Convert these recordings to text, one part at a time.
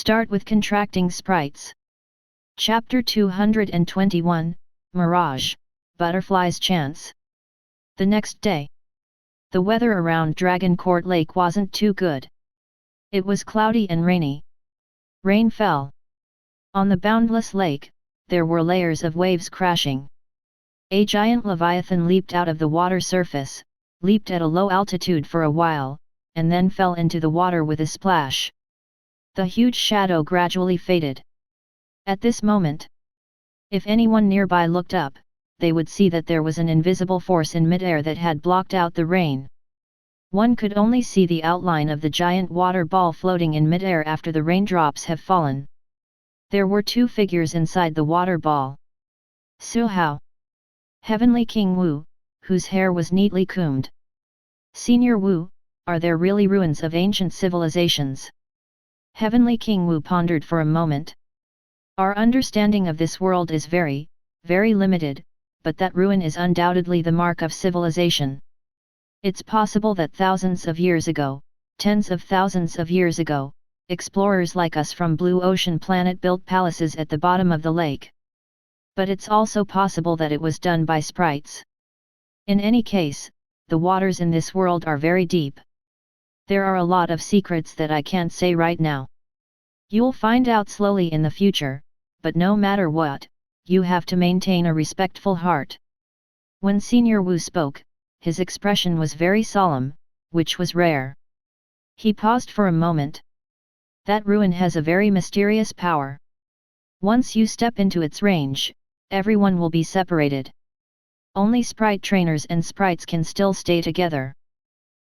Start with contracting sprites. Chapter 221, Mirage, Butterfly's Chance. The next day. The weather around Dragon Court Lake wasn't too good. It was cloudy and rainy. Rain fell. On the boundless lake, there were layers of waves crashing. A giant leviathan leaped out of the water surface, leaped at a low altitude for a while, and then fell into the water with a splash. The huge shadow gradually faded. At this moment, if anyone nearby looked up, they would see that there was an invisible force in midair that had blocked out the rain. One could only see the outline of the giant water ball floating in midair after the raindrops have fallen. There were two figures inside the water ball. Su Hao. Heavenly King Wu, whose hair was neatly combed. Senior Wu, are there really ruins of ancient civilizations? Heavenly King Wu pondered for a moment. Our understanding of this world is very, very limited, but that ruin is undoubtedly the mark of civilization. It's possible that thousands of years ago, tens of thousands of years ago, explorers like us from Blue Ocean Planet built palaces at the bottom of the lake. But it's also possible that it was done by sprites. In any case, the waters in this world are very deep. There are a lot of secrets that I can't say right now. You'll find out slowly in the future, but no matter what, you have to maintain a respectful heart. When Senior Wu spoke, his expression was very solemn, which was rare. He paused for a moment. That ruin has a very mysterious power. Once you step into its range, everyone will be separated. Only sprite trainers and sprites can still stay together.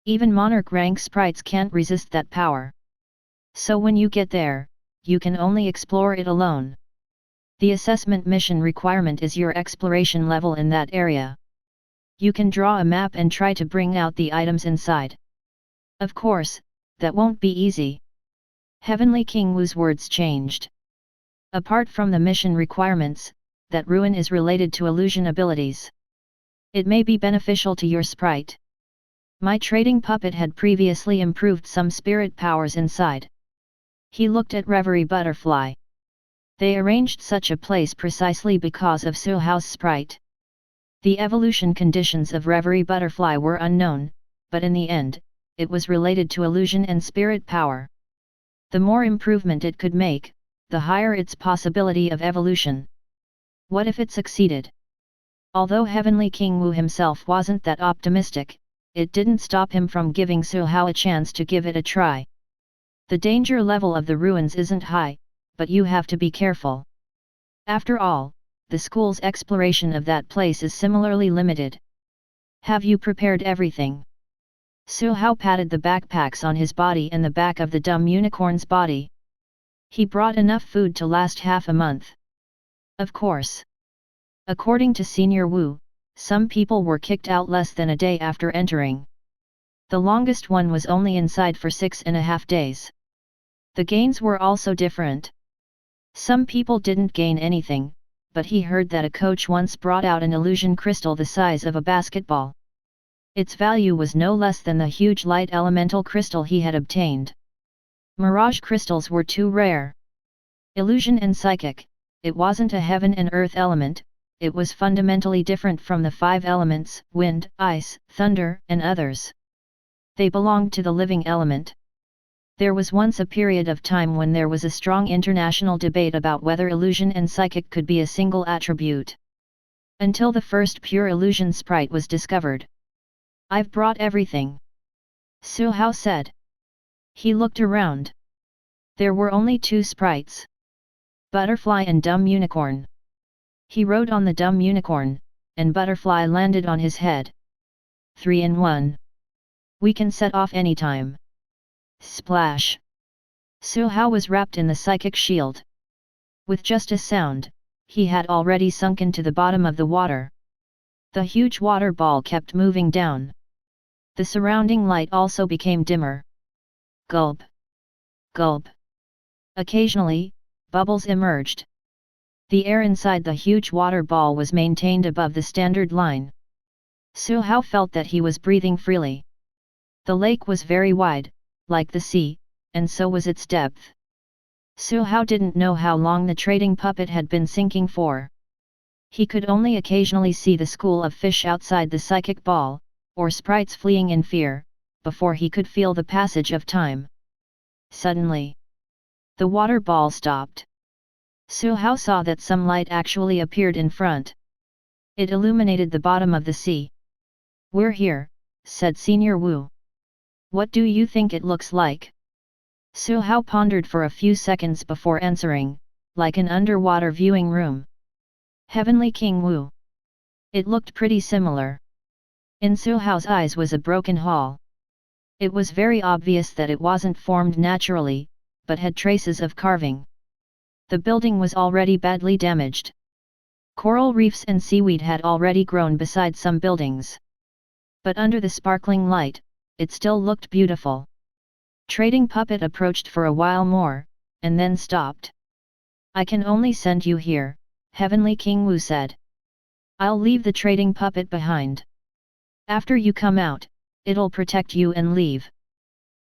Even monarch rank sprites can't resist that power. So when you get there, you can only explore it alone. The assessment mission requirement is your exploration level in that area. You can draw a map and try to bring out the items inside. Of course, that won't be easy. Heavenly King Wu's words changed. Apart from the mission requirements, that ruin is related to illusion abilities. It may be beneficial to your sprite. My trading puppet had previously improved some spirit powers inside. He looked at Reverie Butterfly. They arranged such a place precisely because of Su Hao's sprite. The evolution conditions of Reverie Butterfly were unknown, but in the end, it was related to illusion and spirit power. The more improvement it could make, the higher its possibility of evolution. What if it succeeded? Although Heavenly King Wu himself wasn't that optimistic, it didn't stop him from giving Su Hao a chance to give it a try. The danger level of the ruins isn't high, but you have to be careful. After all, the school's exploration of that place is similarly limited. Have you prepared everything? Su Hao patted the backpacks on his body and the back of the dumb unicorn's body. He brought enough food to last half a month. Of course. According to Senior Wu, some people were kicked out less than a day after entering. The longest one was only inside for 6.5 days. The gains were also different. Some people didn't gain anything, but he heard that a coach once brought out an illusion crystal the size of a basketball. Its value was no less than the huge light elemental crystal he had obtained. Mirage crystals were too rare. Illusion and psychic, it wasn't a heaven and earth element, it was fundamentally different from the 5 elements, wind, ice, thunder, and others. They belonged to the living element. There was once a period of time when there was a strong international debate about whether illusion and psychic could be a single attribute. Until the first pure illusion sprite was discovered. I've brought everything. Su Hao said. He looked around. There were only 2 sprites. Butterfly and Dumb Unicorn. He rode on the Dumb Unicorn, and Butterfly landed on his head. 3 in 1. We can set off anytime. Splash! Su Hao was wrapped in the psychic shield. With just a sound, he had already sunk into the bottom of the water. The huge water ball kept moving down. The surrounding light also became dimmer. Gulp! Gulp! Occasionally, bubbles emerged. The air inside the huge water ball was maintained above the standard line. Su Hao felt that he was breathing freely. The lake was very wide, like the sea, and so was its depth. Su Hao didn't know how long the trading puppet had been sinking for. He could only occasionally see the school of fish outside the psychic ball, or sprites fleeing in fear, before he could feel the passage of time. Suddenly, the water ball stopped. Su Hao saw that some light actually appeared in front. It illuminated the bottom of the sea. "We're here," said Senior Wu. "What do you think it looks like?" Su Hao pondered for a few seconds before answering, "Like an underwater viewing room." Heavenly King Wu. It looked pretty similar. In Su Hao's eyes was a broken hall. It was very obvious that it wasn't formed naturally, but had traces of carving. The building was already badly damaged. Coral reefs and seaweed had already grown beside some buildings. But under the sparkling light, it still looked beautiful. Trading puppet approached for a while more, and then stopped. "I can only send you here," Heavenly King Wu said. "I'll leave the trading puppet behind. After you come out, it'll protect you and leave."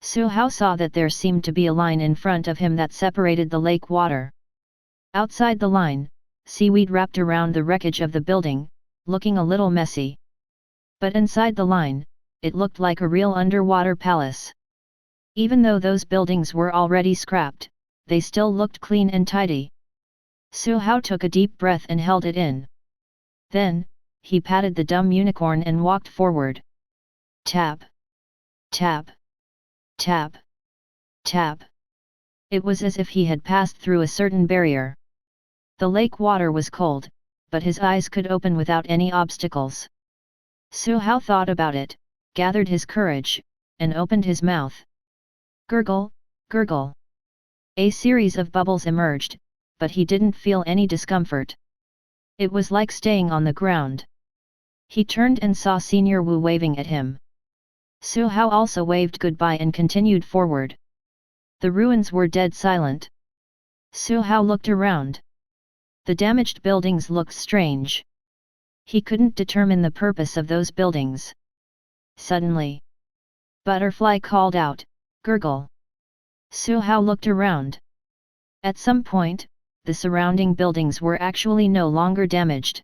Su Hao saw that there seemed to be a line in front of him that separated the lake water. Outside the line, seaweed wrapped around the wreckage of the building, looking a little messy. But inside the line, it looked like a real underwater palace. Even though those buildings were already scrapped, they still looked clean and tidy. Su Hao took a deep breath and held it in. Then, he patted the dumb unicorn and walked forward. Tap. Tap. Tap. Tap. It was as if he had passed through a certain barrier. The lake water was cold, but his eyes could open without any obstacles. Su Hao thought about it, gathered his courage, and opened his mouth. Gurgle, gurgle. A series of bubbles emerged, but he didn't feel any discomfort. It was like staying on the ground. He turned and saw Senior Wu waving at him. Su Hao also waved goodbye and continued forward. The ruins were dead silent. Su Hao looked around. The damaged buildings looked strange. He couldn't determine the purpose of those buildings. Suddenly, Butterfly called out, "Gurgle!" Su Hao looked around. At some point, the surrounding buildings were actually no longer damaged.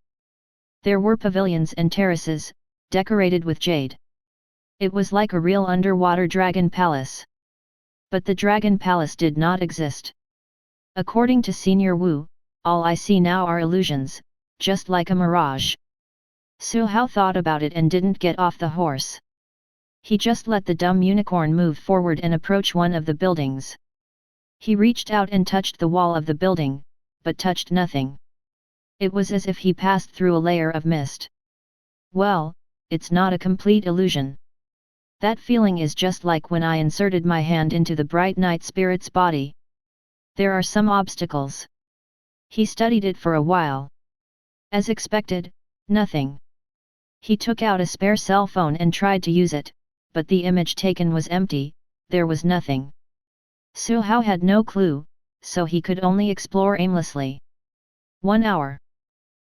There were pavilions and terraces, decorated with jade. It was like a real underwater dragon palace. But the dragon palace did not exist. According to Senior Wu, all I see now are illusions, just like a mirage. Su Hao thought about it and didn't get off the horse. He just let the dumb unicorn move forward and approach one of the buildings. He reached out and touched the wall of the building, but touched nothing. It was as if he passed through a layer of mist. Well, it's not a complete illusion. That feeling is just like when I inserted my hand into the bright night spirit's body. There are some obstacles. He studied it for a while. As expected, nothing. He took out a spare cell phone and tried to use it, but the image taken was empty, there was nothing. Su Hao had no clue, so he could only explore aimlessly. 1 hour.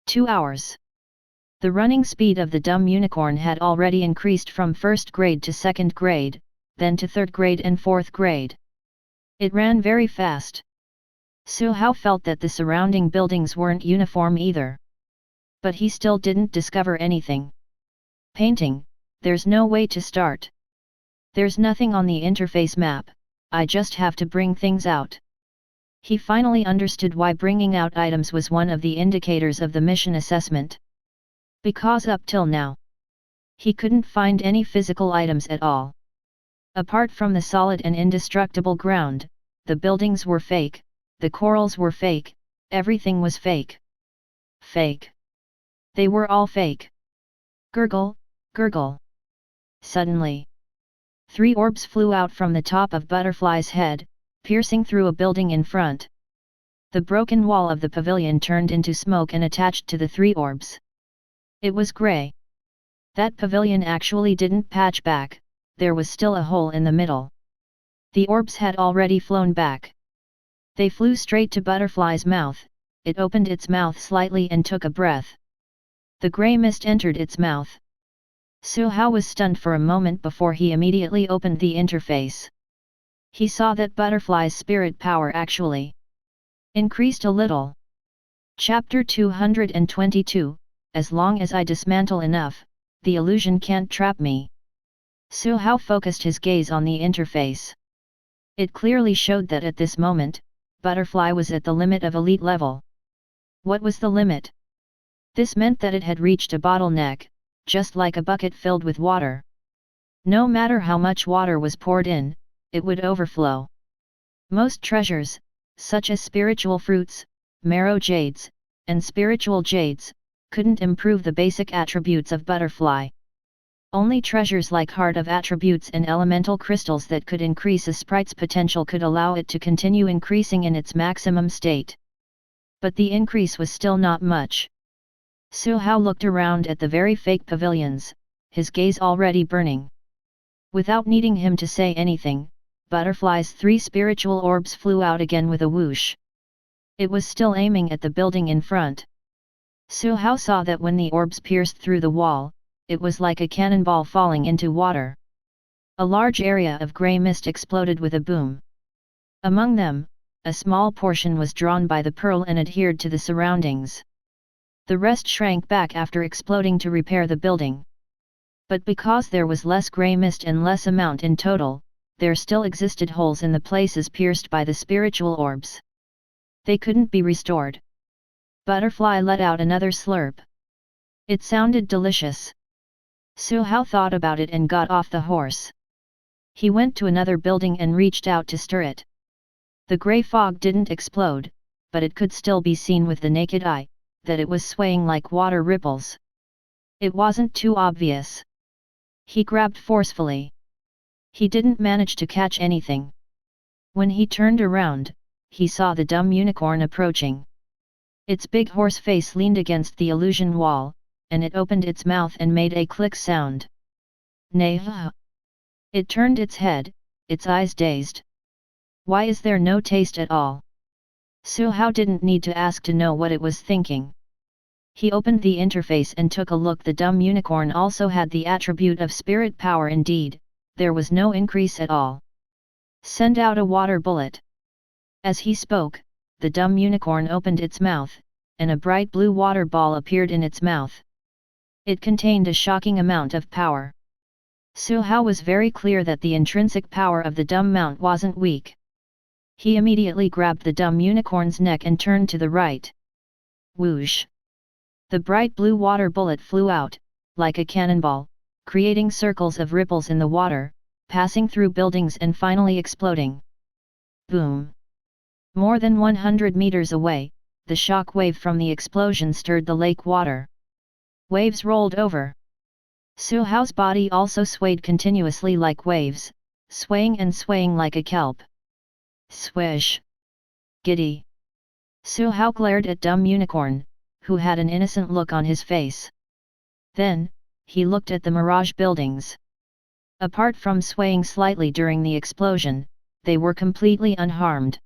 2 hours. The running speed of the dumb unicorn had already increased from first grade to second grade, then to third grade and fourth grade. It ran very fast. Su Hao felt that the surrounding buildings weren't uniform either. But he still didn't discover anything. Painting, there's no way to start. There's nothing on the interface map, I just have to bring things out. He finally understood why bringing out items was one of the indicators of the mission assessment. Because up till now, he couldn't find any physical items at all. Apart from the solid and indestructible ground, the buildings were fake, the corals were fake, everything was fake. Fake. They were all fake. Gurgle, gurgle. Suddenly, 3 orbs flew out from the top of Butterfly's head, piercing through a building in front. The broken wall of the pavilion turned into smoke and attached to the 3 orbs. It was grey. That pavilion actually didn't patch back, there was still a hole in the middle. The orbs had already flown back. They flew straight to Butterfly's mouth, it opened its mouth slightly and took a breath. The grey mist entered its mouth. Su Hao was stunned for a moment before he immediately opened the interface. He saw that Butterfly's spirit power actually increased a little. Chapter 222, As long as I dismantle enough, the illusion can't trap me. Su Hao focused his gaze on the interface. It clearly showed that at this moment, Butterfly was at the limit of elite level. What was the limit? This meant that it had reached a bottleneck, just like a bucket filled with water. No matter how much water was poured in, it would overflow. Most treasures, such as spiritual fruits, marrow jades, and spiritual jades, couldn't improve the basic attributes of Butterfly. Only treasures like Heart of Attributes and elemental crystals that could increase a sprite's potential could allow it to continue increasing in its maximum state. But the increase was still not much. Su Hao looked around at the very fake pavilions, his gaze already burning. Without needing him to say anything, Butterfly's 3 spiritual orbs flew out again with a whoosh. It was still aiming at the building in front. Su Hao saw that when the orbs pierced through the wall, it was like a cannonball falling into water. A large area of grey mist exploded with a boom. Among them, a small portion was drawn by the pearl and adhered to the surroundings. The rest shrank back after exploding to repair the building. But because there was less grey mist and less amount in total, there still existed holes in the places pierced by the spiritual orbs. They couldn't be restored. Butterfly let out another slurp. It sounded delicious. Su Hao thought about it and got off the horse. He went to another building and reached out to stir it. The grey fog didn't explode, but it could still be seen with the naked eye, that it was swaying like water ripples. It wasn't too obvious. He grabbed forcefully. He didn't manage to catch anything. When he turned around, he saw the dumb unicorn approaching. Its big horse face leaned against the illusion wall, and it opened its mouth and made a click sound. Nay. It turned its head, its eyes dazed. Why is there no taste at all? Su Hao didn't need to ask to know what it was thinking. He opened the interface and took a look. The dumb unicorn also had the attribute of spirit power. Indeed, there was no increase at all. Send out a water bullet. As he spoke, the dumb unicorn opened its mouth, and a bright blue water ball appeared in its mouth. It contained a shocking amount of power. Su Hao was very clear that the intrinsic power of the dumb mount wasn't weak. He immediately grabbed the dumb unicorn's neck and turned to the right. Whoosh! The bright blue water bullet flew out, like a cannonball, creating circles of ripples in the water, passing through buildings and finally exploding. Boom! More than 100 meters away, the shock wave from the explosion stirred the lake water. Waves rolled over. Su Hao's body also swayed continuously like waves, swaying and swaying like a kelp. Swish! Giddy! Su Hao glared at dumb unicorn, who had an innocent look on his face. Then, he looked at the Mirage buildings. Apart from swaying slightly during the explosion, they were completely unharmed.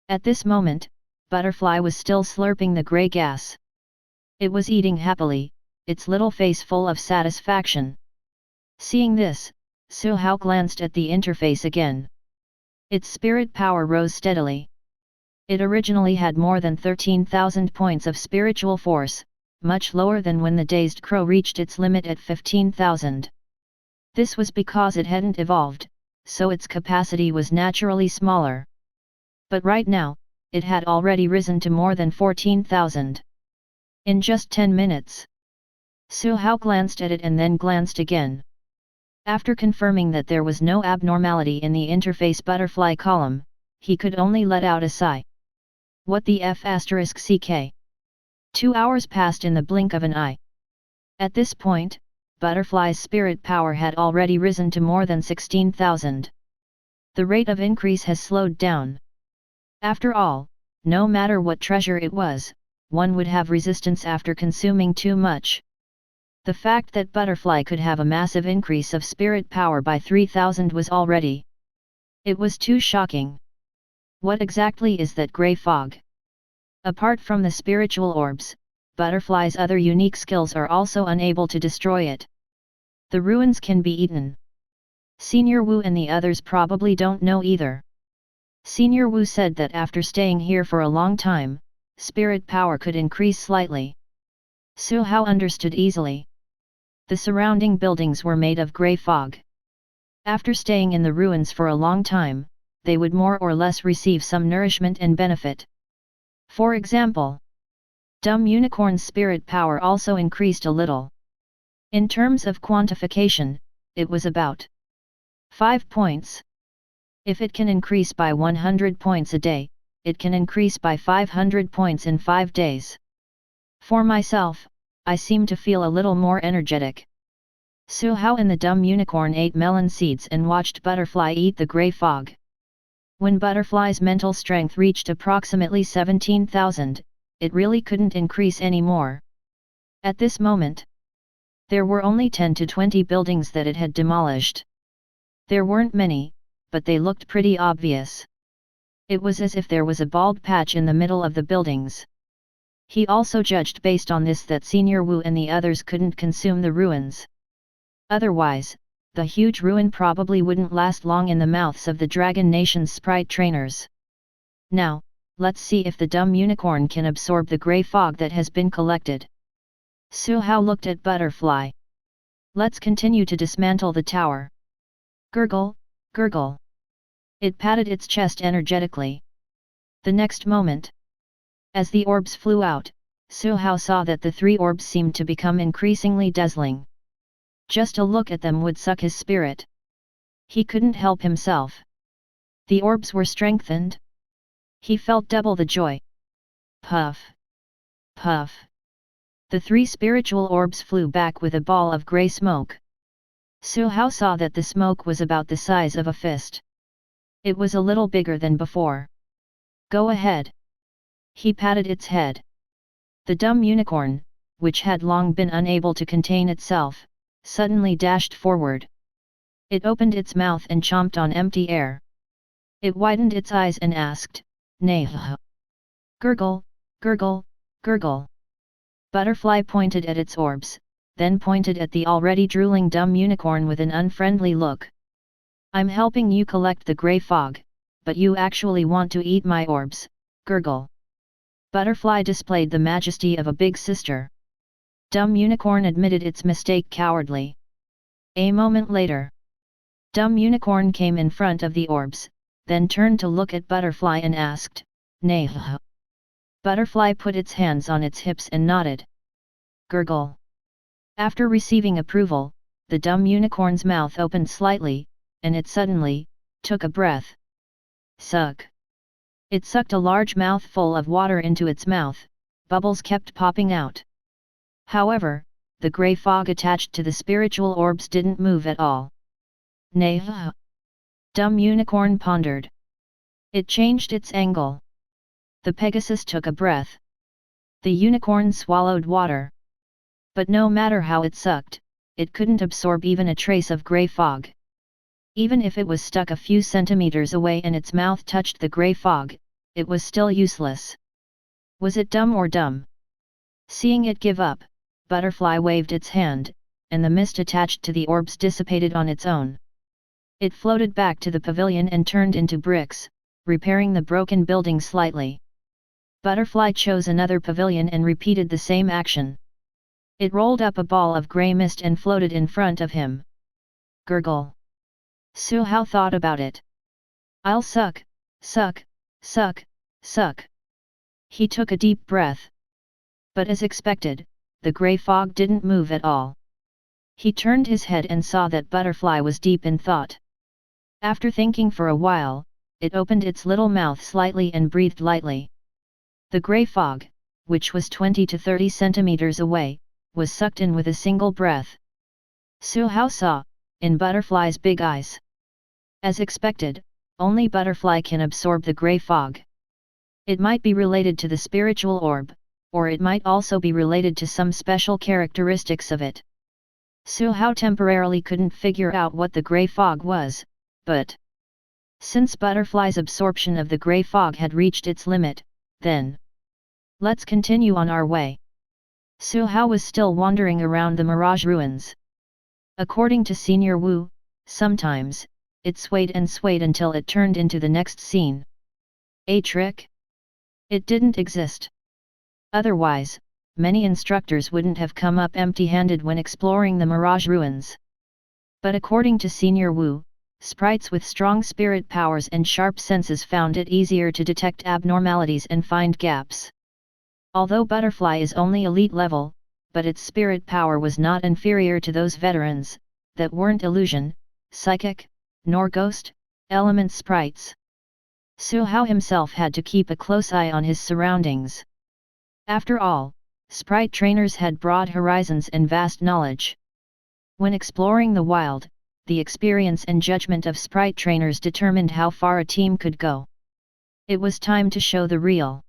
At this moment, Butterfly was still slurping the grey gas. It was eating happily, its little face full of satisfaction. Seeing this, Su Hao glanced at the interface again. Its spirit power rose steadily. It originally had more than 13,000 points of spiritual force, much lower than when the dazed crow reached its limit at 15,000. This was because it hadn't evolved, so its capacity was naturally smaller. But right now, it had already risen to more than 14,000. In just 10 minutes. Su Hao glanced at it and then glanced again. After confirming that there was no abnormality in the interface butterfly column, he could only let out a sigh. What the f***ck? 2 hours passed in the blink of an eye. At this point, Butterfly's spirit power had already risen to more than 16,000. The rate of increase has slowed down. After all, no matter what treasure it was, one would have resistance after consuming too much. The fact that Butterfly could have a massive increase of spirit power by 3,000 was already. It was too shocking. What exactly is that grey fog? Apart from the spiritual orbs, Butterfly's other unique skills are also unable to destroy it. The ruins can be eaten. Senior Wu and the others probably don't know either. Senior Wu said that after staying here for a long time, spirit power could increase slightly. Su Hao understood easily. The surrounding buildings were made of grey fog. After staying in the ruins for a long time, they would more or less receive some nourishment and benefit. For example, Dumb Unicorn's spirit power also increased a little. In terms of quantification, it was about 5 points. If it can increase by 100 points a day, it can increase by 500 points in 5 days. For myself, I seem to feel a little more energetic. Su Hao and the Dumb Unicorn ate melon seeds and watched Butterfly eat the grey fog. When Butterfly's mental strength reached approximately 17,000, it really couldn't increase any more. At this moment, there were only 10 to 20 buildings that it had demolished. There weren't many, but they looked pretty obvious. It was as if there was a bald patch in the middle of the buildings. He also judged based on this that Senior Wu and the others couldn't consume the ruins. Otherwise, the huge ruin probably wouldn't last long in the mouths of the Dragon Nation's sprite trainers. Now, let's see if the Dumb Unicorn can absorb the grey fog that has been collected. Su Hao looked at Butterfly. Let's continue to dismantle the tower. Gurgle, gurgle. It patted its chest energetically. The next moment, as the orbs flew out, Su Hao saw that the 3 orbs seemed to become increasingly dazzling. Just a look at them would suck his spirit. He couldn't help himself. The orbs were strengthened. He felt double the joy. Puff! Puff! The 3 spiritual orbs flew back with a ball of grey smoke. Su Hao saw that the smoke was about the size of a fist. It was a little bigger than before. Go ahead. He patted its head. The Dumb Unicorn, which had long been unable to contain itself, suddenly dashed forward. It opened its mouth and chomped on empty air. It widened its eyes and asked, "Nay." Gurgle, gurgle, gurgle. Butterfly pointed at its orbs, then pointed at the already drooling Dumb Unicorn with an unfriendly look. I'm helping you collect the grey fog, but you actually want to eat my orbs, gurgle. Butterfly displayed the majesty of a big sister. Dumb Unicorn admitted its mistake cowardly. A moment later, Dumb Unicorn came in front of the orbs, then turned to look at Butterfly and asked, "Nay." Butterfly put its hands on its hips and nodded. Gurgle. After receiving approval, the Dumb Unicorn's mouth opened slightly, and it suddenly took a breath. Suck. It sucked a large mouthful of water into its mouth. Bubbles kept popping out. However, the grey fog attached to the spiritual orbs didn't move at all. Nay. Dumb Unicorn pondered. It changed its angle. The Pegasus took a breath. The unicorn swallowed water. But no matter how it sucked, it couldn't absorb even a trace of grey fog. Even if it was stuck a few centimeters away and its mouth touched the grey fog, it was still useless. Was it dumb or dumb? Seeing it give up, Butterfly waved its hand, and the mist attached to the orbs dissipated on its own. It floated back to the pavilion and turned into bricks, repairing the broken building slightly. Butterfly chose another pavilion and repeated the same action. It rolled up a ball of grey mist and floated in front of him. Gurgle. Su Hao thought about it. I'll suck, suck, suck, suck. He took a deep breath. But as expected, the grey fog didn't move at all. He turned his head and saw that Butterfly was deep in thought. After thinking for a while, it opened its little mouth slightly and breathed lightly. The grey fog, which was 20 to 30 centimeters away, was sucked in with a single breath. Su Hao saw, in Butterfly's big eyes. As expected, only Butterfly can absorb the grey fog. It might be related to the spiritual orb, or it might also be related to some special characteristics of it. Su Hao temporarily couldn't figure out what the grey fog was, but since Butterfly's absorption of the grey fog had reached its limit, then let's continue on our way. Su Hao was still wandering around the Mirage Ruins. According to Senior Wu, sometimes it swayed and swayed until it turned into the next scene. A trick? It didn't exist. Otherwise, many instructors wouldn't have come up empty-handed when exploring the Mirage Ruins. But according to Senior Wu, sprites with strong spirit powers and sharp senses found it easier to detect abnormalities and find gaps. Although Butterfly is only elite level, but its spirit power was not inferior to those veterans, that weren't illusion, psychic, nor ghost, element sprites. Su Hao himself had to keep a close eye on his surroundings. After all, sprite trainers had broad horizons and vast knowledge. When exploring the wild, the experience and judgment of sprite trainers determined how far a team could go. It was time to show the real.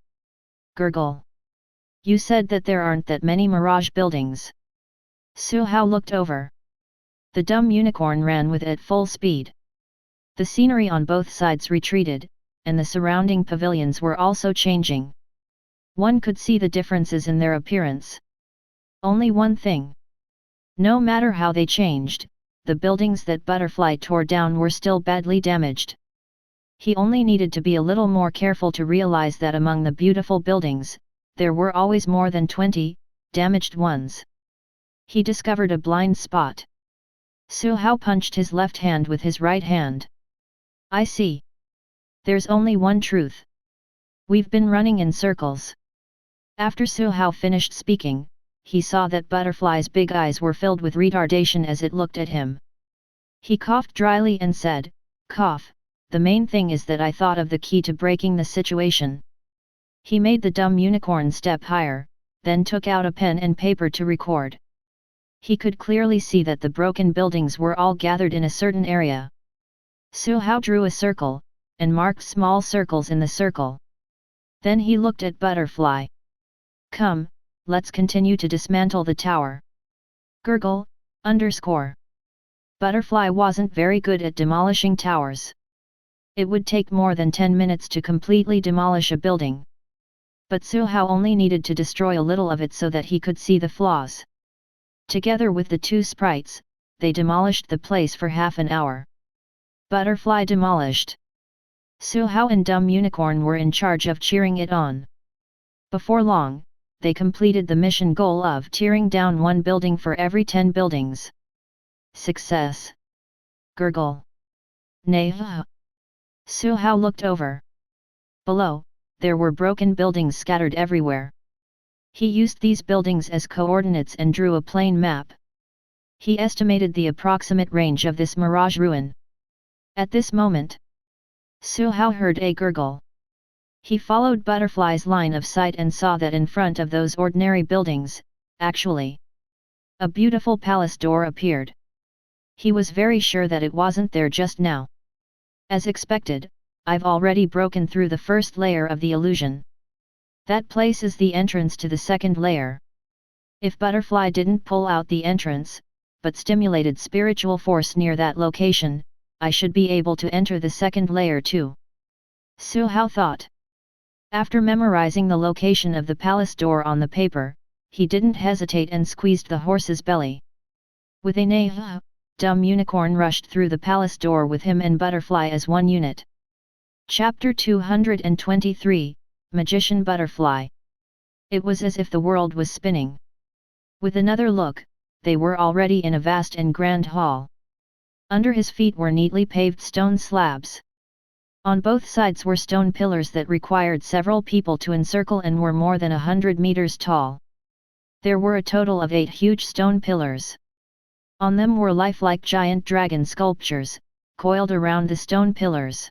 Gurgle. You said that there aren't that many Mirage buildings. Su Hao looked over. The dumb unicorn ran with it at full speed. The scenery on both sides retreated, and the surrounding pavilions were also changing. One could see the differences in their appearance. Only one thing. No matter how they changed, the buildings that Butterfly tore down were still badly damaged. He only needed to be a little more careful to realize that among the beautiful buildings, there were always more than 20 damaged ones. He discovered a blind spot. Su Hao punched his left hand with his right hand. I see. There's only one truth. We've been running in circles. After Su Hao finished speaking, he saw that Butterfly's big eyes were filled with retardation as it looked at him. He coughed dryly and said, "Cough, the main thing is that I thought of the key to breaking the situation." He made the dumb unicorn step higher, then took out a pen and paper to record. He could clearly see that the broken buildings were all gathered in a certain area. Su Hao drew a circle, and marked small circles in the circle. Then he looked at Butterfly. "Come, let's continue to dismantle the tower." Gurgle, _. Butterfly wasn't very good at demolishing towers. It would take more than 10 minutes to completely demolish a building. But Su Hao only needed to destroy a little of it so that he could see the flaws. Together with the two sprites, they demolished the place for half an hour. Butterfly demolished. Su Hao and Dumb Unicorn were in charge of cheering it on. Before long, they completed the mission goal of tearing down one building for every 10 buildings. Success! Gurgle. Nay. Su Hao looked over. Below, there were broken buildings scattered everywhere. He used these buildings as coordinates and drew a plane map. He estimated the approximate range of this Mirage Ruin. At this moment, Su Hao heard a gurgle. He followed Butterfly's line of sight and saw that in front of those ordinary buildings, actually, a beautiful palace door appeared. He was very sure that it wasn't there just now. As expected, I've already broken through the first layer of the illusion. That place is the entrance to the second layer. If Butterfly didn't pull out the entrance, but stimulated spiritual force near that location, I should be able to enter the second layer too. Su Hao thought. After memorizing the location of the palace door on the paper, he didn't hesitate and squeezed the horse's belly. With a neigh, Dumb Unicorn rushed through the palace door with him and Butterfly as one unit. Chapter 223, Magician Butterfly. It was as if the world was spinning. With another look, they were already in a vast and grand hall. Under his feet were neatly paved stone slabs. On both sides were stone pillars that required several people to encircle and were more than 100 meters tall. There were a total of 8 huge stone pillars. On them were lifelike giant dragon sculptures, coiled around the stone pillars.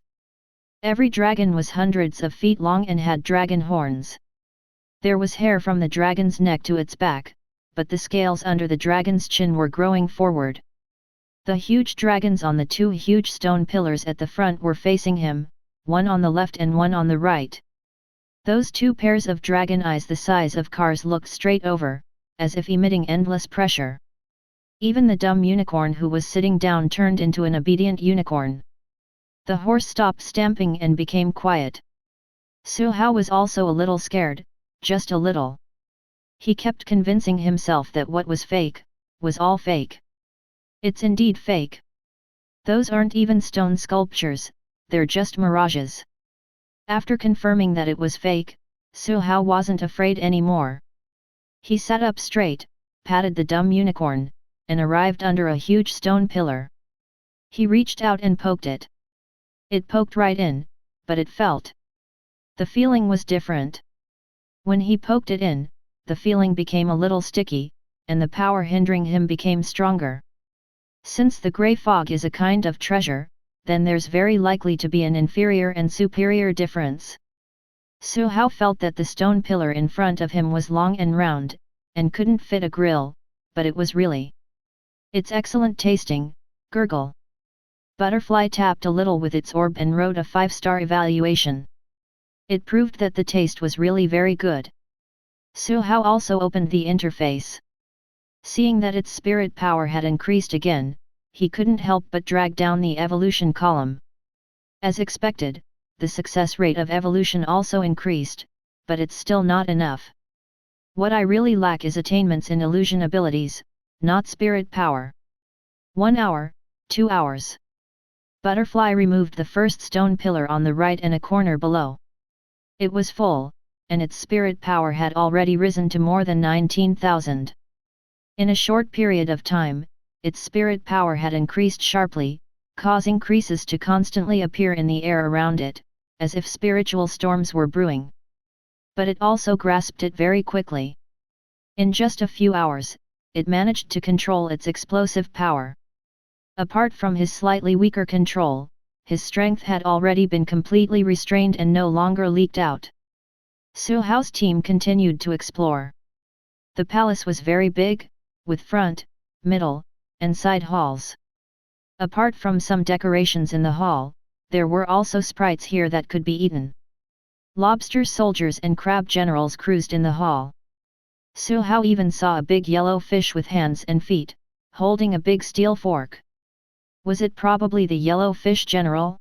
Every dragon was hundreds of feet long and had dragon horns. There was hair from the dragon's neck to its back, but the scales under the dragon's chin were growing forward. The huge dragons on the 2 huge stone pillars at the front were facing him, one on the left and one on the right. Those 2 pairs of dragon eyes the size of cars looked straight over, as if emitting endless pressure. Even the dumb unicorn who was sitting down turned into an obedient unicorn. The horse stopped stamping and became quiet. Su Hao was also a little scared, just a little. He kept convincing himself that what was fake, was all fake. It's indeed fake. Those aren't even stone sculptures, they're just mirages. After confirming that it was fake, Su Hao wasn't afraid anymore. He sat up straight, patted the dumb unicorn, and arrived under a huge stone pillar. He reached out and poked it. It poked right in, but it felt. The feeling was different. When he poked it in, the feeling became a little sticky, and the power hindering him became stronger. Since the grey fog is a kind of treasure, then there's very likely to be an inferior and superior difference. Su Hao felt that the stone pillar in front of him was long and round, and couldn't fit a grill, but it was really. It's excellent tasting, gurgle. Butterfly tapped a little with its orb and wrote a 5-star evaluation. It proved that the taste was really very good. Su Hao also opened the interface. Seeing that its spirit power had increased again, he couldn't help but drag down the evolution column. As expected, the success rate of evolution also increased, but it's still not enough. What I really lack is attainments in illusion abilities, not spirit power. 1 hour, 2 hours. Butterfly removed the first stone pillar on the right and a corner below. It was full, and its spirit power had already risen to more than 19,000. In a short period of time, its spirit power had increased sharply, causing creases to constantly appear in the air around it, as if spiritual storms were brewing. But it also grasped it very quickly. In just a few hours, it managed to control its explosive power. Apart from his slightly weaker control, his strength had already been completely restrained and no longer leaked out. Su Hao's team continued to explore. The palace was very big, with front, middle, and side halls. Apart from some decorations in the hall, there were also sprites here that could be eaten. Lobster soldiers and crab generals cruised in the hall. Su Hao even saw a big yellow fish with hands and feet, holding a big steel fork. Was it probably the yellow fish general?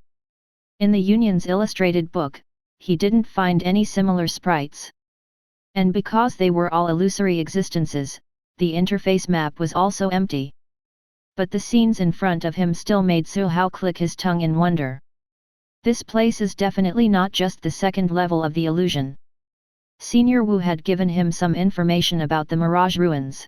In the Union's illustrated book, he didn't find any similar sprites. And because they were all illusory existences, the interface map was also empty. But the scenes in front of him still made Su Hao click his tongue in wonder. This place is definitely not just the second level of the illusion. Senior Wu had given him some information about the Mirage Ruins.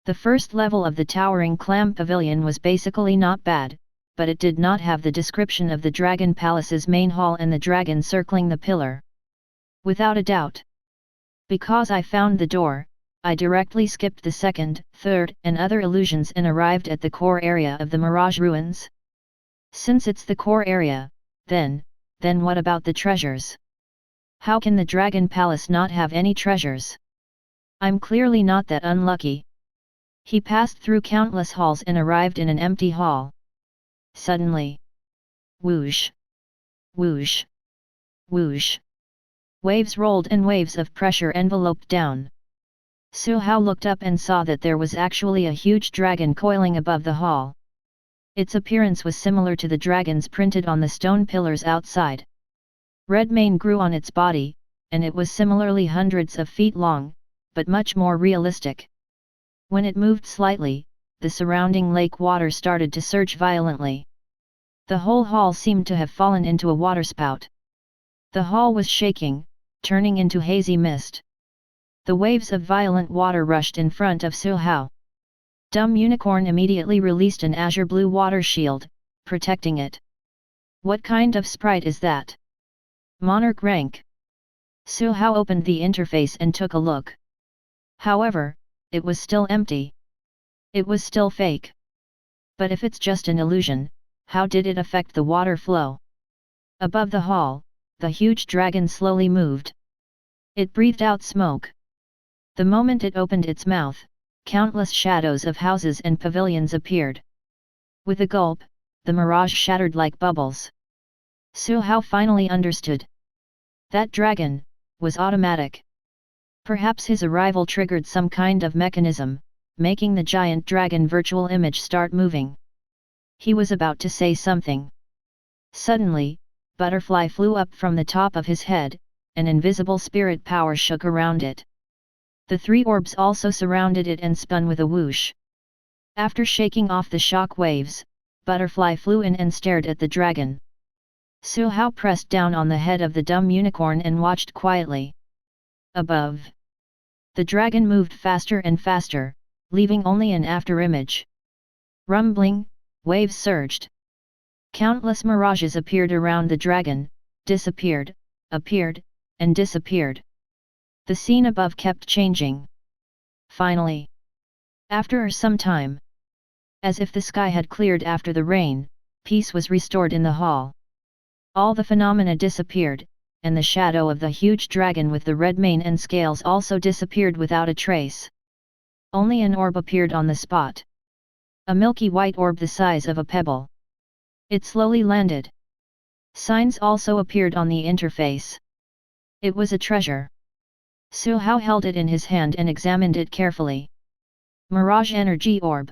The first level of the towering clam pavilion was basically not bad, but it did not have the description of the Dragon Palace's main hall and the dragon circling the pillar. Without a doubt. Because I found the door, I directly skipped the second, third, and other illusions and arrived at the core area of the Mirage Ruins. Since it's the core area, then what about the treasures? How can the Dragon Palace not have any treasures? I'm clearly not that unlucky. He passed through countless halls and arrived in an empty hall. Suddenly. Whoosh! Whoosh! Whoosh! Waves rolled and waves of pressure enveloped down. Su Hao looked up and saw that there was actually a huge dragon coiling above the hall. Its appearance was similar to the dragons printed on the stone pillars outside. Red mane grew on its body, and it was similarly hundreds of feet long, but much more realistic. When it moved slightly, the surrounding lake water started to surge violently. The whole hall seemed to have fallen into a waterspout. The hall was shaking, turning into hazy mist. The waves of violent water rushed in front of Su Hao. Dumb Unicorn immediately released an azure blue water shield, protecting it. What kind of sprite is that? Monarch rank. Su Hao opened the interface and took a look. However, it was still empty. It was still fake. But if it's just an illusion, how did it affect the water flow? Above the hall, the huge dragon slowly moved. It breathed out smoke. The moment it opened its mouth, countless shadows of houses and pavilions appeared. With a gulp, the mirage shattered like bubbles. Su Hao finally understood. That dragon was automatic. Perhaps his arrival triggered some kind of mechanism, making the giant dragon virtual image start moving. He was about to say something. Suddenly, Butterfly flew up from the top of his head, and invisible spirit power shook around it. The three orbs also surrounded it and spun with a whoosh. After shaking off the shock waves, Butterfly flew in and stared at the dragon. Su Hao pressed down on the head of the dumb unicorn and watched quietly. Above, the dragon moved faster and faster, leaving only an afterimage. Rumbling, waves surged. Countless mirages appeared around the dragon, disappeared, appeared, and disappeared. The scene above kept changing. Finally, after some time, as if the sky had cleared after the rain, peace was restored in the hall. All the phenomena disappeared, and the shadow of the huge dragon with the red mane and scales also disappeared without a trace. Only an orb appeared on the spot. A milky white orb the size of a pebble. It slowly landed. Signs also appeared on the interface. It was a treasure. Su Hao held it in his hand and examined it carefully. Mirage Energy Orb.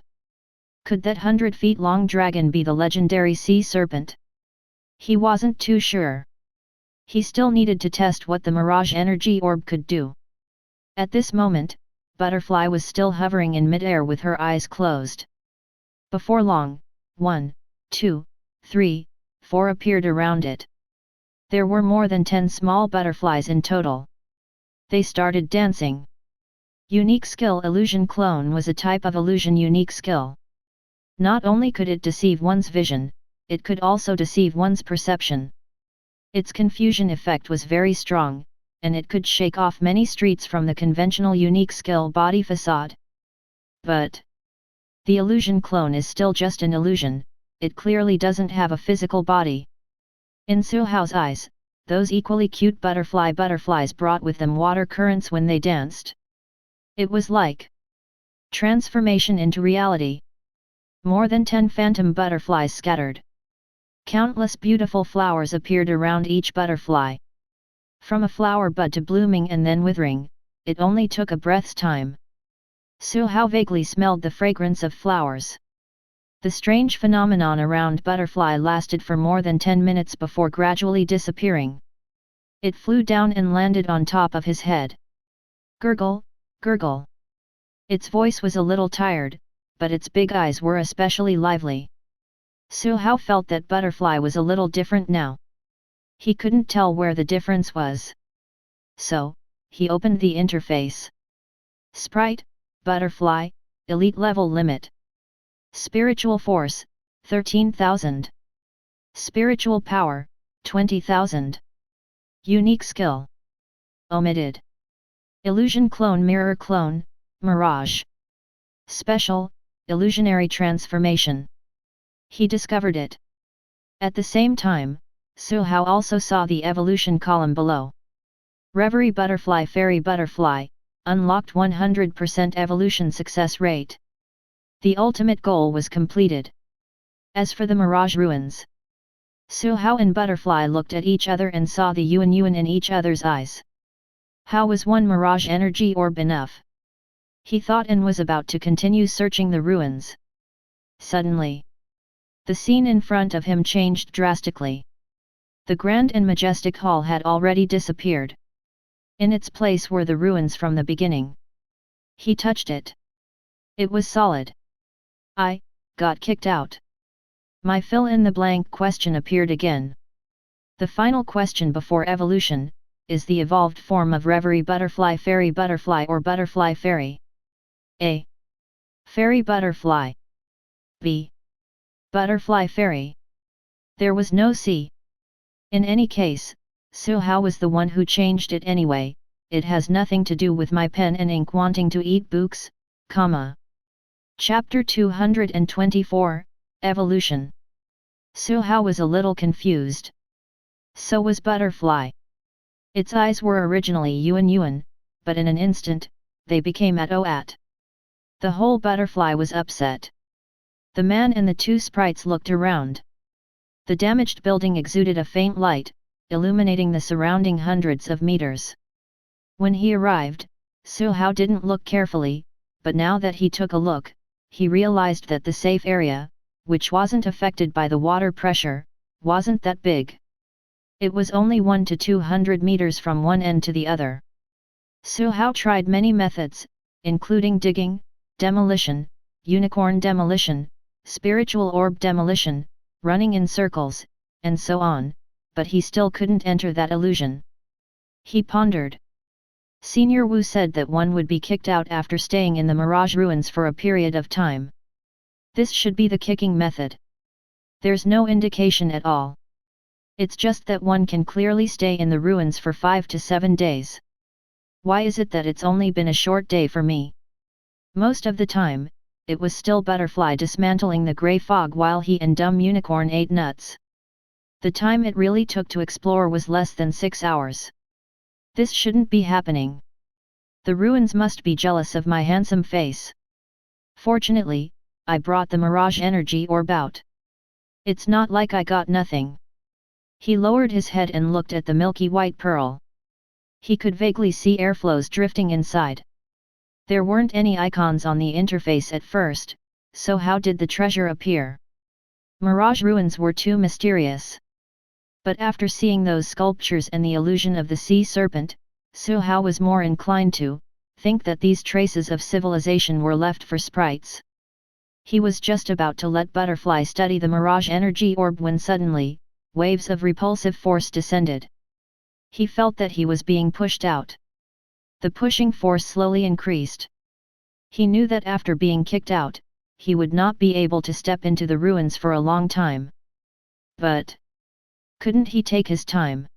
Could that 100-feet-long dragon be the legendary sea serpent? He wasn't too sure. He still needed to test what the Mirage Energy Orb could do. At this moment, Butterfly was still hovering in midair with her eyes closed. Before long, 1, 2, 3, 4 appeared around it. There were more than 10 small butterflies in total. They started dancing. Unique Skill Illusion Clone was a type of illusion unique skill. Not only could it deceive one's vision, it could also deceive one's perception. Its confusion effect was very strong, and it could shake off many streets from the conventional unique skill body facade. But the illusion clone is still just an illusion, it clearly doesn't have a physical body. In Su Hao's eyes, those equally cute butterflies brought with them water currents when they danced. It was like transformation into reality. More than 10 phantom butterflies scattered. Countless beautiful flowers appeared around each butterfly. From a flower bud to blooming and then withering, it only took a breath's time. Su Hao vaguely smelled the fragrance of flowers. The strange phenomenon around butterfly lasted for more than 10 minutes before gradually disappearing. It flew down and landed on top of his head. Gurgle, gurgle. Its voice was a little tired, but its big eyes were especially lively. Su Hao felt that butterfly was a little different now. He couldn't tell where the difference was. So, he opened the interface. Sprite, butterfly, elite level limit. Spiritual force, 13,000. Spiritual power, 20,000. Unique skill. Omitted. Illusion clone mirror clone, Mirage. Special, illusionary transformation. He discovered it. At the same time, Su Hao also saw the evolution column below. Reverie Butterfly Fairy Butterfly, unlocked 100% evolution success rate. The ultimate goal was completed. As for the Mirage Ruins, Su Hao and Butterfly looked at each other and saw the yuan in each other's eyes. How was one Mirage Energy Orb enough? He thought and was about to continue searching the ruins. Suddenly, the scene in front of him changed drastically. The grand and majestic hall had already disappeared. In its place were the ruins from the beginning. He touched it. It was solid. I got kicked out. My fill-in-the-blank question appeared again. The final question before evolution, is the evolved form of Reverie Butterfly Fairy Butterfly or Butterfly Fairy? A. Fairy Butterfly. B. Butterfly Fairy. There was no C. In any case, Su Hao was the one who changed it anyway. It has nothing to do with my pen and ink wanting to eat books, comma. Chapter 224, Evolution. Su Hao was a little confused. So was Butterfly. Its eyes were originally yuan, but in an instant, they became at. The whole butterfly was upset. The man and the two sprites looked around. The damaged building exuded a faint light, illuminating the surrounding hundreds of meters. When he arrived, Su Hao didn't look carefully, but now that he took a look, he realized that the safe area, which wasn't affected by the water pressure, wasn't that big. It was only 1 to 200 meters from one end to the other. Su Hao tried many methods, including digging, demolition, unicorn demolition, spiritual orb demolition, running in circles, and so on, but he still couldn't enter that illusion. He pondered. Senior Wu said that one would be kicked out after staying in the Mirage Ruins for a period of time. This should be the kicking method. There's no indication at all. It's just that one can clearly stay in the ruins for 5 to 7 days. Why is it that it's only been a short day for me? Most of the time, it was still Butterfly dismantling the grey fog while he and Dumb Unicorn ate nuts. The time it really took to explore was less than 6 hours. This shouldn't be happening. The ruins must be jealous of my handsome face. Fortunately, I brought the Mirage Energy Orb out. It's not like I got nothing. He lowered his head and looked at the milky white pearl. He could vaguely see airflows drifting inside. There weren't any icons on the interface at first, so how did the treasure appear? Mirage Ruins were too mysterious. But after seeing those sculptures and the illusion of the sea serpent, Su Hao was more inclined to think that these traces of civilization were left for sprites. He was just about to let Butterfly study the Mirage Energy Orb when suddenly, waves of repulsive force descended. He felt that he was being pushed out. The pushing force slowly increased. He knew that after being kicked out, he would not be able to step into the ruins for a long time. But couldn't he take his time?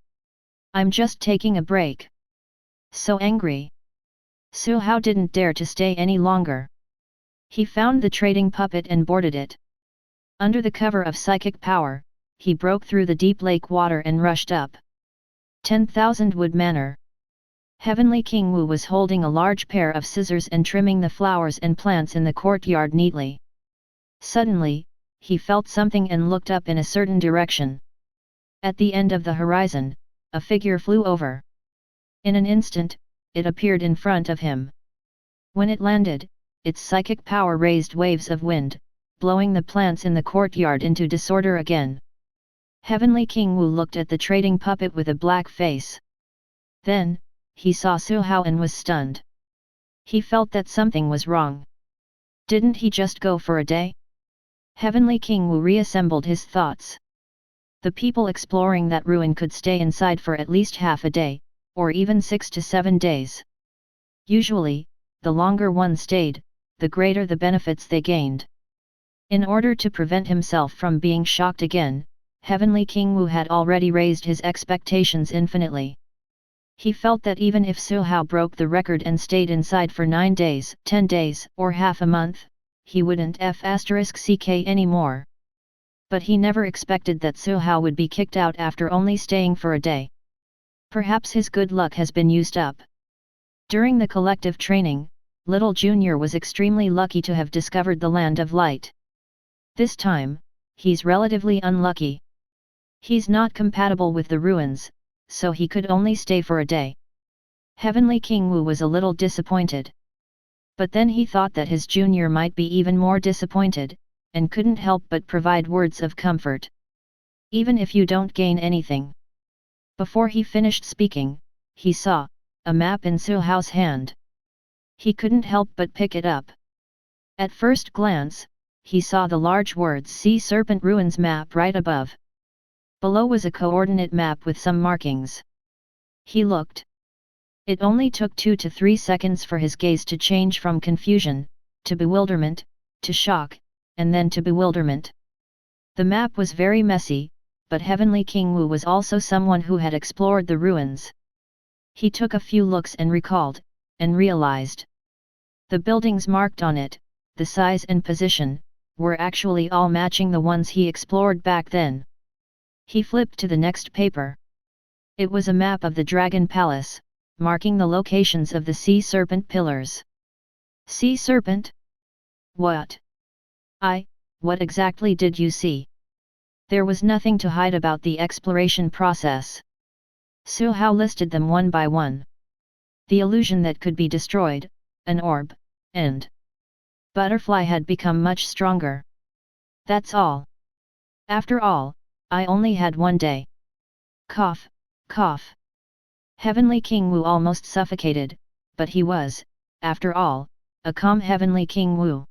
I'm just taking a break. So angry. Su Hao didn't dare to stay any longer. He found the trading puppet and boarded it. Under the cover of psychic power, he broke through the deep lake water and rushed up. 10,000 Wood Manor. Heavenly King Wu was holding a large pair of scissors and trimming the flowers and plants in the courtyard neatly. Suddenly, he felt something and looked up in a certain direction. At the end of the horizon, a figure flew over. In an instant, it appeared in front of him. When it landed, its psychic power raised waves of wind, blowing the plants in the courtyard into disorder again. Heavenly King Wu looked at the trading puppet with a black face. Then, he saw Su Hao and was stunned. He felt that something was wrong. Didn't he just go for a day? Heavenly King Wu reassembled his thoughts. The people exploring that ruin could stay inside for at least half a day, or even 6 to 7 days. Usually, the longer one stayed, the greater the benefits they gained. In order to prevent himself from being shocked again, Heavenly King Wu had already raised his expectations infinitely. He felt that even if Su Hao broke the record and stayed inside for 9 days, 10 days, or half a month, he wouldn't *ck anymore. But he never expected that Su Hao would be kicked out after only staying for a day. Perhaps his good luck has been used up. During the collective training, Little Junior was extremely lucky to have discovered the Land of Light. This time, he's relatively unlucky. He's not compatible with the ruins, so he could only stay for a day. Heavenly King Wu was a little disappointed. But then he thought that his junior might be even more disappointed, and couldn't help but provide words of comfort. Even if you don't gain anything. Before he finished speaking, he saw a map in Su Hao's hand. He couldn't help but pick it up. At first glance, he saw the large words Sea Serpent Ruins map right above. Below was a coordinate map with some markings. He looked. It only took 2 to 3 seconds for his gaze to change from confusion, to bewilderment, to shock, and then to bewilderment. The map was very messy, but Heavenly King Wu was also someone who had explored the ruins. He took a few looks and recalled, and realized. The buildings marked on it, the size and position, were actually all matching the ones he explored back then. He flipped to the next paper. It was a map of the Dragon Palace, marking the locations of the Sea Serpent pillars. Sea Serpent? What? What exactly did you see? There was nothing to hide about the exploration process. Su Hao listed them one by one. The illusion that could be destroyed, an orb, and Butterfly had become much stronger. That's all. After all, I only had 1 day. Cough, cough. Heavenly King Wu almost suffocated, but he was, after all, a calm Heavenly King Wu.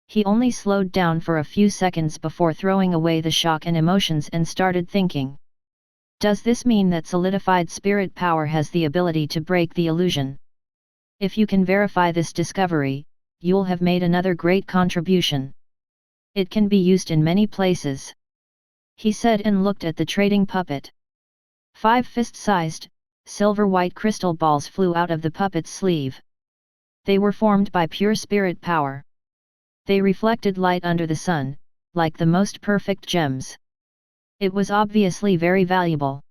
He only slowed down for a few seconds before throwing away the shock and emotions and started thinking. Does this mean that solidified spirit power has the ability to break the illusion? If you can verify this discovery, you'll have made another great contribution. It can be used in many places," he said and looked at the trading puppet. 5 fist-sized, silver-white crystal balls flew out of the puppet's sleeve. They were formed by pure spirit power. They reflected light under the sun, like the most perfect gems. It was obviously very valuable.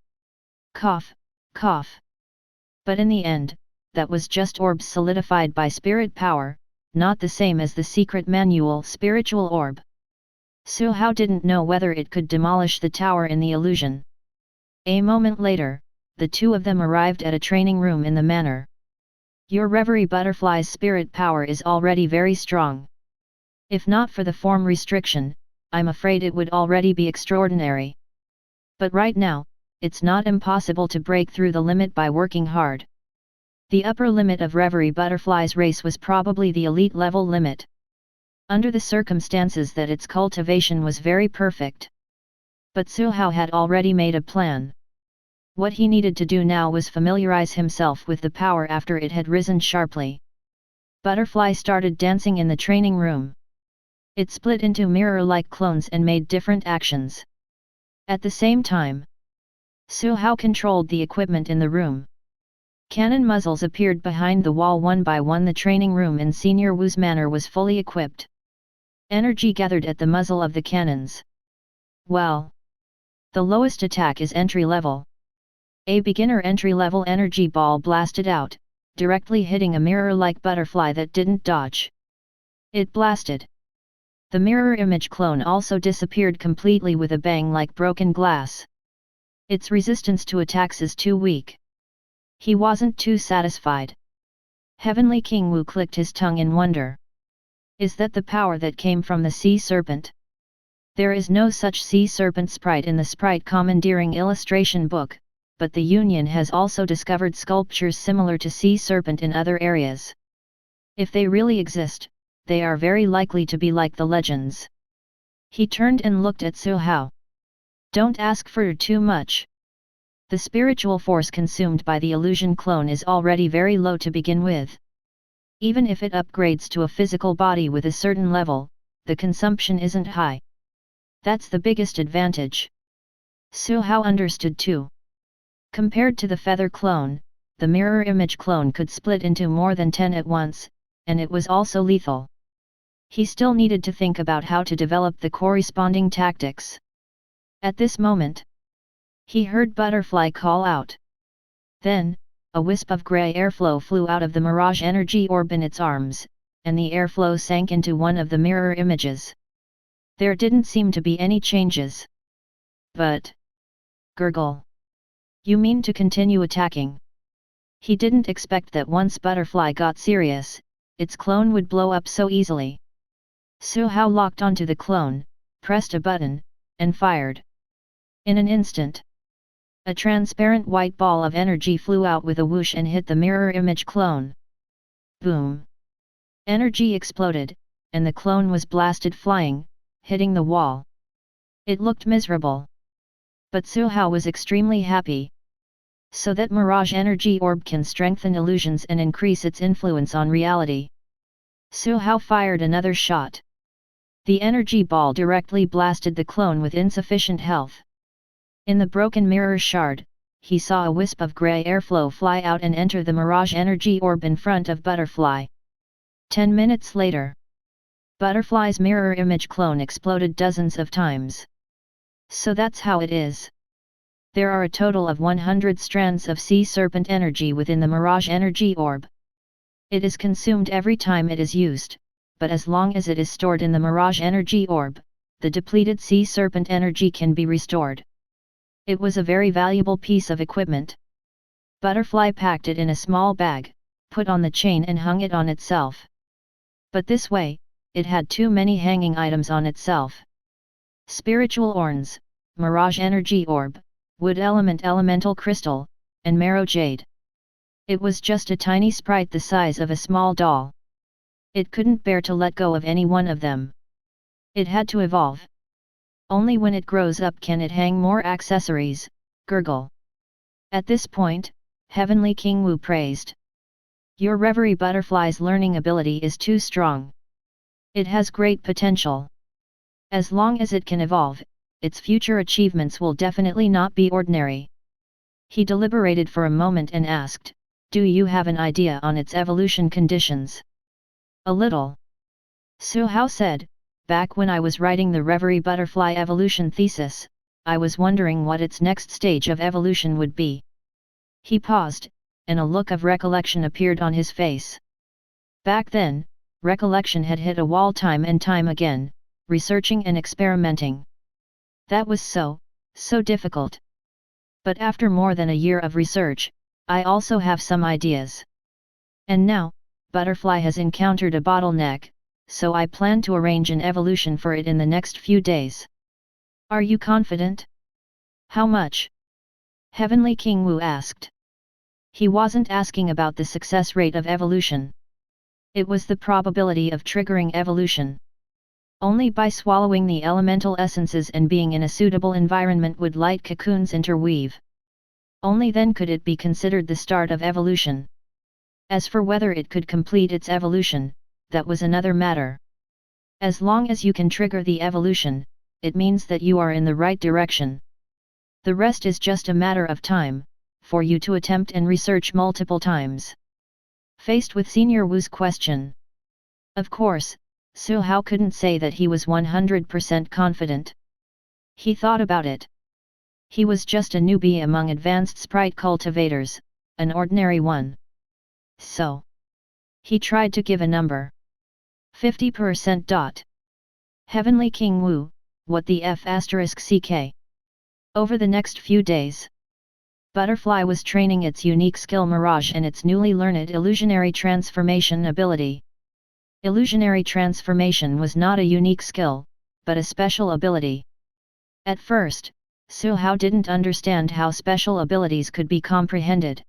Cough, cough. But in the end, that was just orbs solidified by spirit power, not the same as the secret manual spiritual orb. Su Hao didn't know whether it could demolish the tower in the illusion. A moment later, the two of them arrived at a training room in the manor. "Your Reverie Butterfly's spirit power is already very strong. If not for the form restriction, I'm afraid it would already be extraordinary. But right now, it's not impossible to break through the limit by working hard." The upper limit of Reverie Butterfly's race was probably the elite level limit. Under the circumstances that its cultivation was very perfect. But Su Hao had already made a plan. What he needed to do now was familiarize himself with the power after it had risen sharply. Butterfly started dancing in the training room. It split into mirror-like clones and made different actions. At the same time, Su Hao controlled the equipment in the room. Cannon muzzles appeared behind the wall one by one. The training room in Senior Wu's manor was fully equipped. Energy gathered at the muzzle of the cannons. Well, the lowest attack is entry level. A beginner entry-level energy ball blasted out, directly hitting a mirror-like butterfly that didn't dodge. It blasted. The mirror image clone also disappeared completely with a bang like broken glass. Its resistance to attacks is too weak. He wasn't too satisfied. Heavenly King Wu clicked his tongue in wonder. Is that the power that came from the sea serpent? There is no such sea serpent sprite in the sprite commandeering illustration book, but the Union has also discovered sculptures similar to sea serpent in other areas. If they really exist, they are very likely to be like the legends. He turned and looked at Su Hao. Don't ask for too much. The spiritual force consumed by the illusion clone is already very low to begin with. Even if it upgrades to a physical body with a certain level, the consumption isn't high. That's the biggest advantage. Su Hao understood too. Compared to the feather clone, the mirror image clone could split into more than 10 at once, and it was also lethal. He still needed to think about how to develop the corresponding tactics. At this moment, he heard Butterfly call out. Then, a wisp of grey airflow flew out of the Mirage energy orb in its arms, and the airflow sank into one of the mirror images. There didn't seem to be any changes. But... gurgle. You mean to continue attacking? He didn't expect that once Butterfly got serious, its clone would blow up so easily. Su Hao locked onto the clone, pressed a button, and fired. In an instant, a transparent white ball of energy flew out with a whoosh and hit the mirror image clone. Boom! Energy exploded, and the clone was blasted flying, hitting the wall. It looked miserable. But Su Hao was extremely happy. So that Mirage energy orb can strengthen illusions and increase its influence on reality. Su Hao fired another shot. The energy ball directly blasted the clone with insufficient health. In the broken mirror shard, he saw a wisp of grey airflow fly out and enter the Mirage energy orb in front of Butterfly. 10 minutes later, Butterfly's mirror image clone exploded dozens of times. So that's how it is. There are a total of 100 strands of sea serpent energy within the Mirage energy orb. It is consumed every time it is used, but as long as it is stored in the Mirage energy orb, the depleted sea serpent energy can be restored. It was a very valuable piece of equipment. Butterfly packed it in a small bag, put on the chain and hung it on itself. But this way, it had too many hanging items on itself. Spiritual orns, Mirage energy orb, wood element elemental crystal, and marrow jade. It was just a tiny sprite the size of a small doll. It couldn't bear to let go of any one of them. It had to evolve. Only when it grows up can it hang more accessories, Gurgle. At this point, Heavenly King Wu praised. Your Reverie Butterfly's learning ability is too strong. It has great potential. As long as it can evolve, its future achievements will definitely not be ordinary. He deliberated for a moment and asked, do you have an idea on its evolution conditions? A little. Su Hao said, back when I was writing the Reverie Butterfly evolution thesis, I was wondering what its next stage of evolution would be. He paused, and a look of recollection appeared on his face. Back then, recollection had hit a wall time and time again, researching and experimenting. That was so difficult. But after more than a year of research, I also have some ideas. And now, Butterfly has encountered a bottleneck, so I plan to arrange an evolution for it in the next few days. Are you confident? How much? Heavenly King Wu asked. He wasn't asking about the success rate of evolution. It was the probability of triggering evolution. Only by swallowing the elemental essences and being in a suitable environment would light cocoons interweave. Only then could it be considered the start of evolution. As for whether it could complete its evolution, that was another matter. As long as you can trigger the evolution, it means that you are in the right direction. The rest is just a matter of time, for you to attempt and research multiple times. Faced with Senior Wu's question. Of course, Su Hao couldn't say that he was 100% confident. He thought about it. He was just a newbie among advanced sprite cultivators, an ordinary one. So, he tried to give a number. 50%. Heavenly King Wu, what the f***ck? Over the next few days, Butterfly was training its unique skill Mirage and its newly learned illusionary transformation ability. Illusionary transformation was not a unique skill, but a special ability. At first, Su Hao didn't understand how special abilities could be comprehended.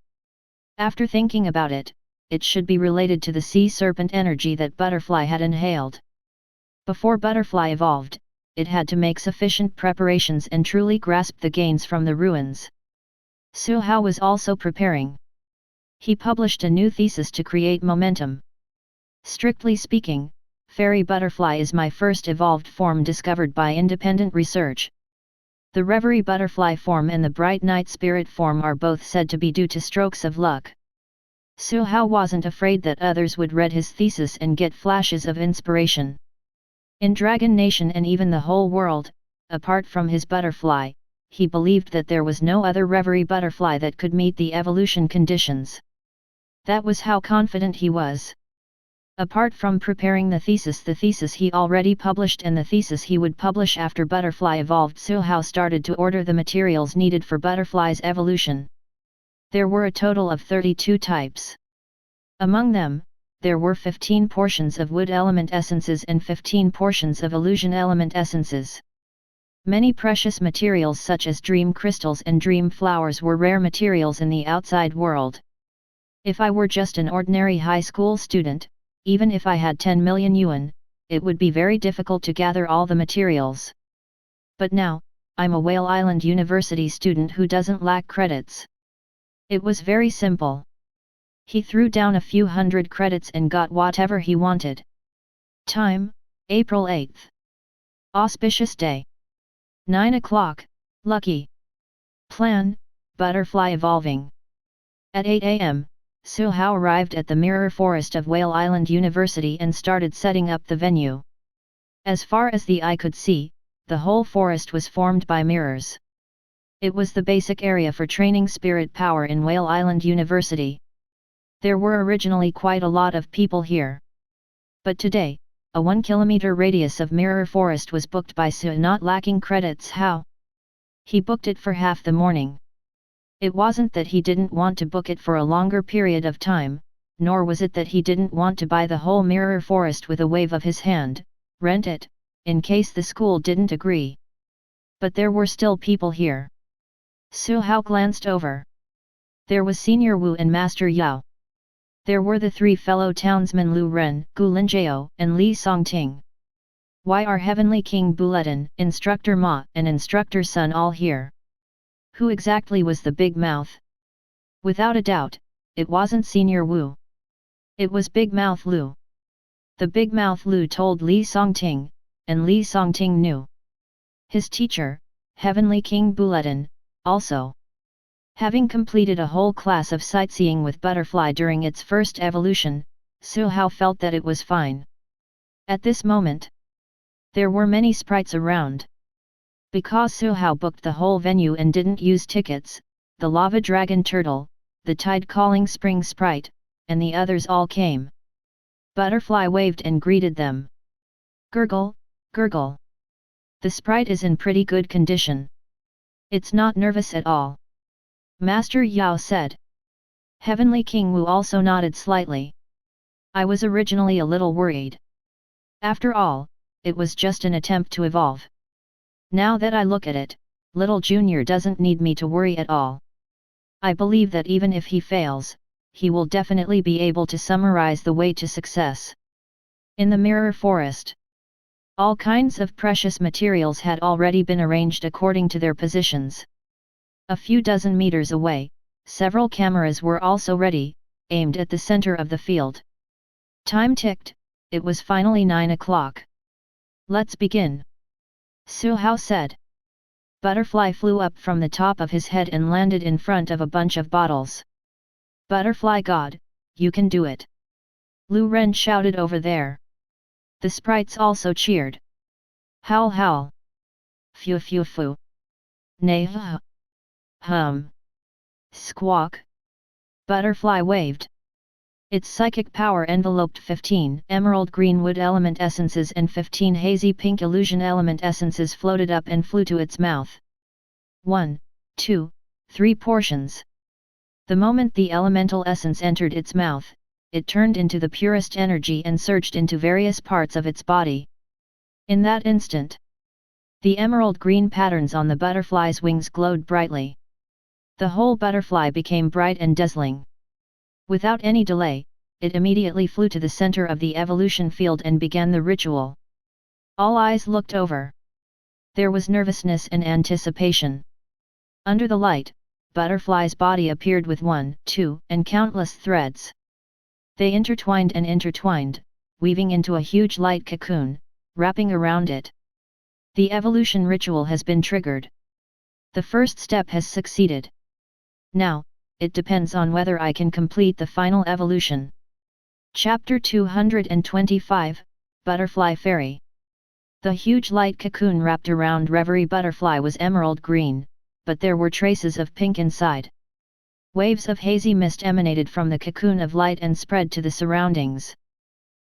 After thinking about it, it should be related to the sea serpent energy that Butterfly had inhaled. Before Butterfly evolved, it had to make sufficient preparations and truly grasp the gains from the ruins. Su Hao was also preparing. He published a new thesis to create momentum. Strictly speaking, Fairy Butterfly is my first evolved form discovered by independent research. The Reverie Butterfly form and the Bright Night Spirit form are both said to be due to strokes of luck. Su Hao wasn't afraid that others would read his thesis and get flashes of inspiration. In Dragon Nation and even the whole world, apart from his butterfly, he believed that there was no other Reverie Butterfly that could meet the evolution conditions. That was how confident he was. Apart from preparing the thesis he already published and the thesis he would publish after Butterfly evolved, Su Hao started to order the materials needed for Butterfly's evolution. There were a total of 32 types. Among them, there were 15 portions of wood element essences and 15 portions of illusion element essences. Many precious materials such as dream crystals and dream flowers were rare materials in the outside world. If I were just an ordinary high school student, even if I had 10 million yuan, it would be very difficult to gather all the materials. But now, I'm a Whale Island University student who doesn't lack credits. It was very simple. He threw down a few hundred credits and got whatever he wanted. Time, April 8th. Auspicious day. 9 o'clock, lucky. Plan, Butterfly evolving. At 8 a.m., Su Hao arrived at the mirror forest of Whale Island University and started setting up the venue. As far as the eye could see, the whole forest was formed by mirrors. It was the basic area for training spirit power in Whale Island University. There were originally quite a lot of people here. But today, a 1 kilometer radius of mirror forest was booked by Su, not lacking credits. How? He booked it for half the morning. It wasn't that he didn't want to book it for a longer period of time, nor was it that he didn't want to buy the whole mirror forest with a wave of his hand, rent it, in case the school didn't agree. But there were still people here. Su Hao glanced over. There was Senior Wu and Master Yao. There were the three fellow townsmen Lu Ren, Gu Linjiao, and Li Songting. Why are Heavenly King Buletin, Instructor Ma, and Instructor Sun all here? Who exactly was the Big Mouth? Without a doubt, it wasn't Senior Wu. It was Big Mouth Lu. The Big Mouth Lu told Li Songting, and Li Songting knew. His teacher, Heavenly King Buletin, also. Having completed a whole class of sightseeing with Butterfly during its first evolution, Su Hao felt that it was fine. At this moment, there were many sprites around. Because Su Hao booked the whole venue and didn't use tickets, the Lava Dragon Turtle, the Tide-calling Spring Sprite, and the others all came. Butterfly waved and greeted them. Gurgle, gurgle. The sprite is in pretty good condition. It's not nervous at all. Master Yao said. Heavenly King Wu also nodded slightly. I was originally a little worried. After all, it was just an attempt to evolve. Now that I look at it, Little Junior doesn't need me to worry at all. I believe that even if he fails, he will definitely be able to summarize the way to success. In the Mirror Forest, all kinds of precious materials had already been arranged according to their positions. A few dozen meters away, several cameras were also ready, aimed at the center of the field. Time ticked, it was finally 9 o'clock. Let's begin. Su Hao said. Butterfly flew up from the top of his head and landed in front of a bunch of bottles. Butterfly God, you can do it! Lu Ren shouted over there. The sprites also cheered. Howl howl! Phew phew phew! Nay hum! Squawk! Butterfly waved. Its psychic power enveloped 15 emerald green wood element essences and 15 hazy pink illusion element essences floated up and flew to its mouth. 1, 2, 3 portions. The moment the elemental essence entered its mouth, it turned into the purest energy and surged into various parts of its body. In that instant, the emerald green patterns on the butterfly's wings glowed brightly. The whole butterfly became bright and dazzling. Without any delay, it immediately flew to the center of the evolution field and began the ritual. All eyes looked over. There was nervousness and anticipation. Under the light, Butterfly's body appeared with 1, 2, and countless threads. They intertwined and intertwined, weaving into a huge light cocoon, wrapping around it. The evolution ritual has been triggered. The first step has succeeded. Now, it depends on whether I can complete the final evolution. Chapter 225, Butterfly Fairy. The huge light cocoon wrapped around Reverie Butterfly was emerald green, but there were traces of pink inside. Waves of hazy mist emanated from the cocoon of light and spread to the surroundings.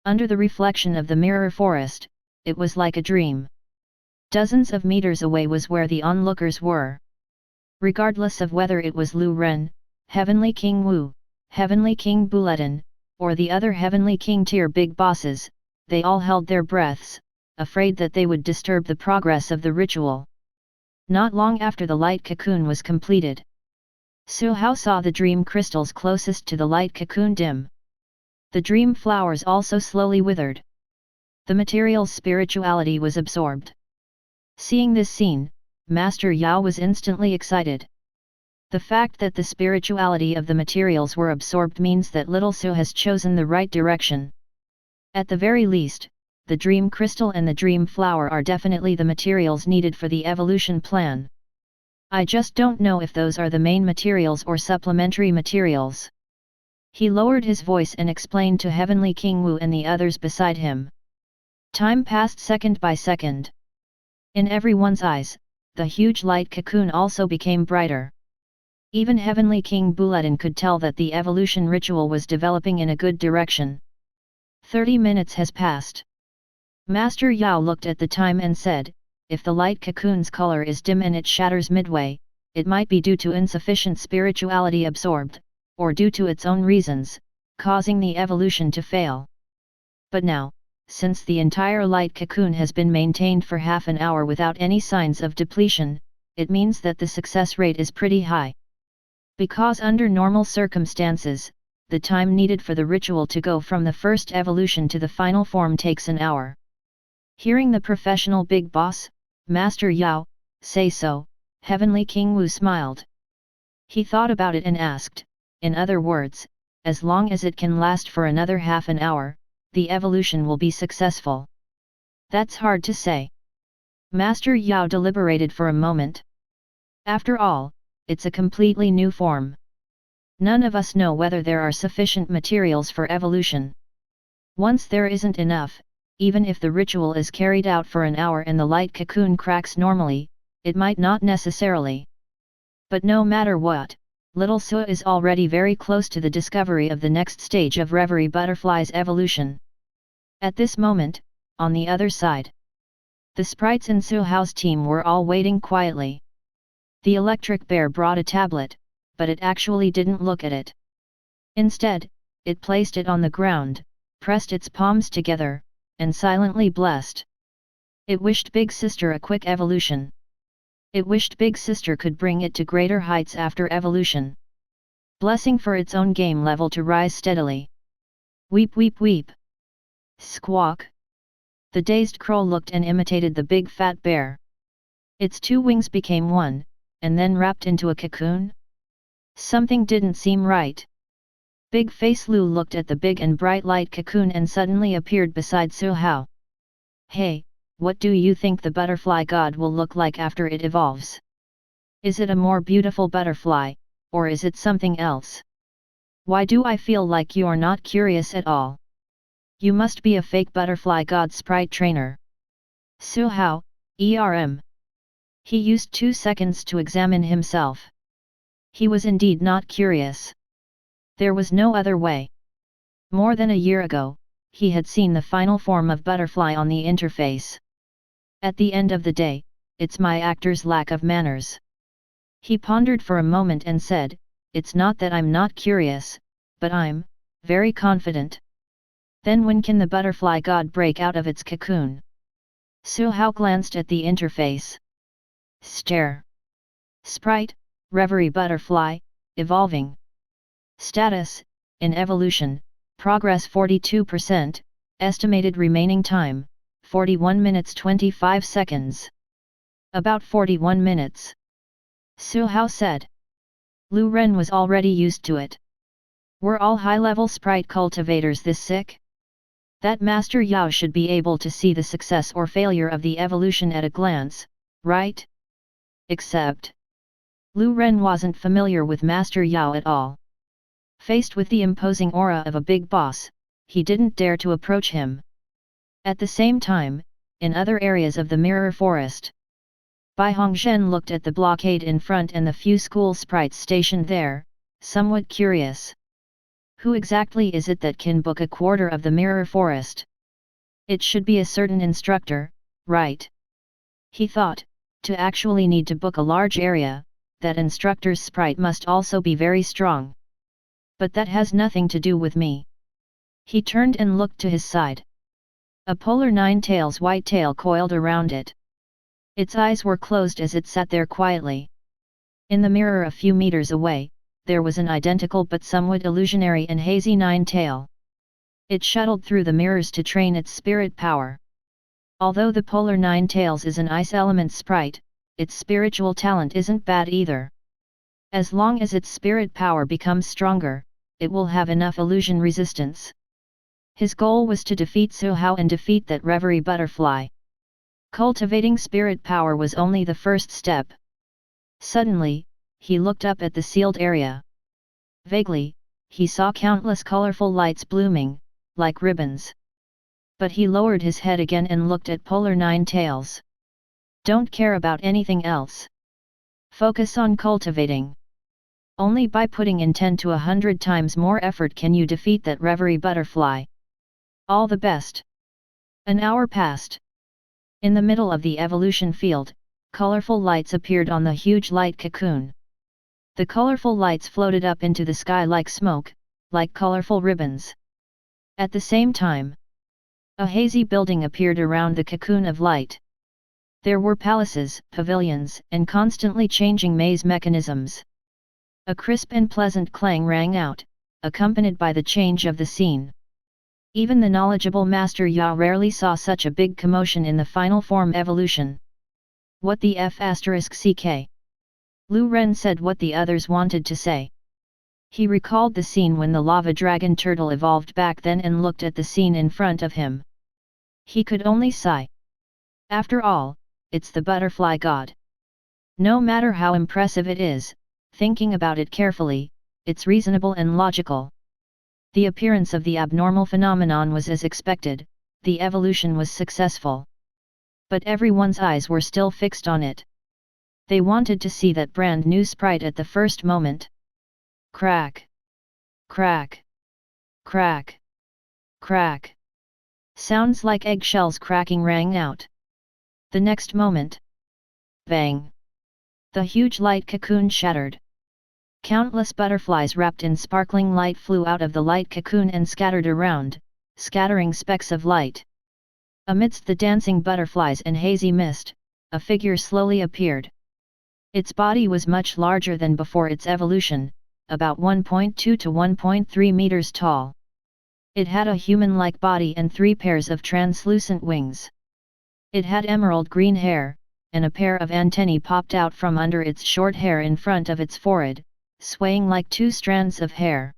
Under the reflection of the mirror forest, it was like a dream. Dozens of meters away was where the onlookers were. Regardless of whether it was Lu Ren, Heavenly King Wu, Heavenly King Buletin, or the other Heavenly King tier big bosses, they all held their breaths, afraid that they would disturb the progress of the ritual. Not long after the light cocoon was completed, Su Hao saw the dream crystals closest to the light cocoon dim. The dream flowers also slowly withered. The material's spirituality was absorbed. Seeing this scene, Master Yao was instantly excited. The fact that the spirituality of the materials were absorbed means that little Su has chosen the right direction. At the very least, the dream crystal and the dream flower are definitely the materials needed for the evolution plan. I just don't know if those are the main materials or supplementary materials. He lowered his voice and explained to Heavenly King Wu and the others beside him. Time passed second by second. In everyone's eyes, the huge light cocoon also became brighter. Even Heavenly King Buletin could tell that the evolution ritual was developing in a good direction. 30 minutes has passed. Master Yao looked at the time and said, if the light cocoon's color is dim and it shatters midway, it might be due to insufficient spirituality absorbed, or due to its own reasons, causing the evolution to fail. But now, since the entire light cocoon has been maintained for half an hour without any signs of depletion, it means that the success rate is pretty high. Because under normal circumstances, the time needed for the ritual to go from the first evolution to the final form takes an hour. Hearing the professional big boss, Master Yao, say so, Heavenly King Wu smiled. He thought about it and asked, in other words, as long as it can last for another half an hour, the evolution will be successful. That's hard to say. Master Yao deliberated for a moment. After all, it's a completely new form. None of us know whether there are sufficient materials for evolution. Once there isn't enough, even if the ritual is carried out for an hour and the light cocoon cracks normally, it might not necessarily. But no matter what, little Su is already very close to the discovery of the next stage of Reverie Butterfly's evolution. At this moment, on the other side, the Sprites and Su Hao's team were all waiting quietly. The electric bear brought a tablet, but it actually didn't look at it. Instead, it placed it on the ground, pressed its palms together, and silently blessed. It wished Big Sister a quick evolution. It wished Big Sister could bring it to greater heights after evolution. Blessing for its own game level to rise steadily. Weep weep weep. Squawk. The dazed crow looked and imitated the big fat bear. Its two wings became one, and then wrapped into a cocoon. Something didn't seem right. Big Face Lu looked at the big and bright light cocoon and suddenly appeared beside Su Hao. Hey, what do you think the butterfly god will look like after it evolves? Is it a more beautiful butterfly, or is it something else? Why do I feel like you're not curious at all? You must be a fake butterfly god sprite trainer. Su Hao, ERM. He used 2 seconds to examine himself. He was indeed not curious. There was no other way. More than a year ago, he had seen the final form of butterfly on the interface. At the end of the day, it's my actor's lack of manners. He pondered for a moment and said, it's not that I'm not curious, but I'm very confident. Then when can the butterfly god break out of its cocoon? Su Hao glanced at the interface. Stare. Sprite, Reverie Butterfly, evolving. Status, in evolution, progress 42%, estimated remaining time, 41 minutes 25 seconds. About 41 minutes. Su Hao said. Lu Ren was already used to it. Were all high-level sprite cultivators this sick? That Master Yao should be able to see the success or failure of the evolution at a glance, right? Except Lu Ren wasn't familiar with Master Yao at all. Faced with the imposing aura of a big boss, he didn't dare to approach him. At the same time, in other areas of the Mirror Forest, Bai Hongzhen looked at the blockade in front and the few school sprites stationed there, somewhat curious. Who exactly is it that can book a quarter of the Mirror Forest? It should be a certain instructor, right? He thought, to actually need to book a large area, that instructor's sprite must also be very strong. But that has nothing to do with me. He turned and looked to his side. A polar nine-tails white tail coiled around it. Its eyes were closed as it sat there quietly. In the mirror a few meters away, there was an identical but somewhat illusionary and hazy nine-tail. It shuttled through the mirrors to train its spirit power. Although the polar nine-tails is an ice element sprite, its spiritual talent isn't bad either. As long as its spirit power becomes stronger, it will have enough illusion resistance. His goal was to defeat Su Hao and defeat that Reverie Butterfly. Cultivating spirit power was only the first step. Suddenly, he looked up at the sealed area. Vaguely, he saw countless colorful lights blooming, like ribbons. But he lowered his head again and looked at Polar Nine-Tails. Don't care about anything else. Focus on cultivating. Only by putting in 10 to 100 times more effort can you defeat that Reverie Butterfly. All the best. An hour passed. In the middle of the evolution field, colorful lights appeared on the huge light cocoon. The colorful lights floated up into the sky like smoke, like colorful ribbons. At the same time, a hazy building appeared around the cocoon of light. There were palaces, pavilions, and constantly changing maze mechanisms. A crisp and pleasant clang rang out, accompanied by the change of the scene. Even the knowledgeable Master Yao rarely saw such a big commotion in the final form evolution. What the F***ck? Lu Ren said what the others wanted to say. He recalled the scene when the lava dragon turtle evolved back then and looked at the scene in front of him. He could only sigh. After all, it's the butterfly god. No matter how impressive it is, thinking about it carefully, it's reasonable and logical. The appearance of the abnormal phenomenon was as expected, the evolution was successful. But everyone's eyes were still fixed on it. They wanted to see that brand new sprite at the first moment. Crack! Crack! Crack! Crack! Sounds like eggshells cracking rang out. The next moment. Bang! The huge light cocoon shattered. Countless butterflies wrapped in sparkling light flew out of the light cocoon and scattered around, scattering specks of light. Amidst the dancing butterflies and hazy mist, a figure slowly appeared. Its body was much larger than before its evolution, about 1.2 to 1.3 meters tall. It had a human-like body and 3 pairs of translucent wings. It had emerald green hair, and a pair of antennae popped out from under its short hair in front of its forehead, swaying like 2 strands of hair.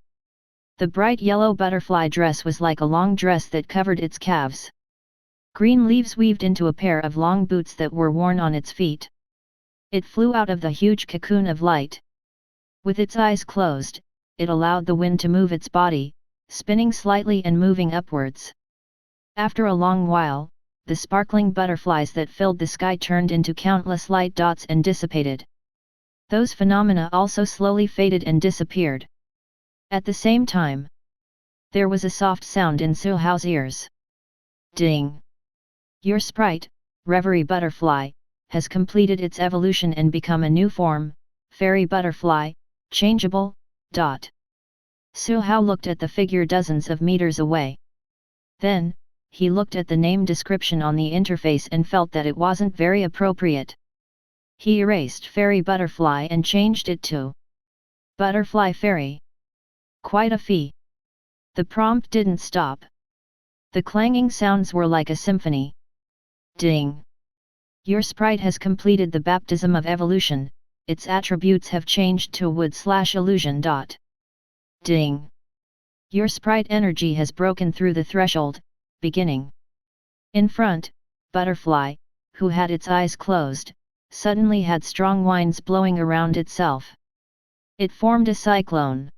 The bright yellow butterfly dress was like a long dress that covered its calves. Green leaves weaved into a pair of long boots that were worn on its feet. It flew out of the huge cocoon of light. With its eyes closed, it allowed the wind to move its body, spinning slightly and moving upwards. After a long while, the sparkling butterflies that filled the sky turned into countless light dots and dissipated. Those phenomena also slowly faded and disappeared. At the same time, there was a soft sound in Su Hao's ears. Ding! Your sprite, Reverie Butterfly, has completed its evolution and become a new form, Fairy Butterfly, changeable. Su Hao looked at the figure dozens of meters away. Then, he looked at the name description on the interface and felt that it wasn't very appropriate. He erased Fairy Butterfly and changed it to Butterfly Fairy. Quite a fee. The prompt didn't stop. The clanging sounds were like a symphony. Ding! Your sprite has completed the baptism of evolution, its attributes have changed to wood/illusion. Ding! Your sprite energy has broken through the threshold, beginning. In front, Butterfly, who had its eyes closed, suddenly had strong winds blowing around itself. It formed a cyclone.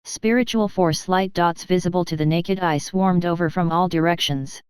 Spiritual force light dots visible to the naked eye swarmed over from all directions.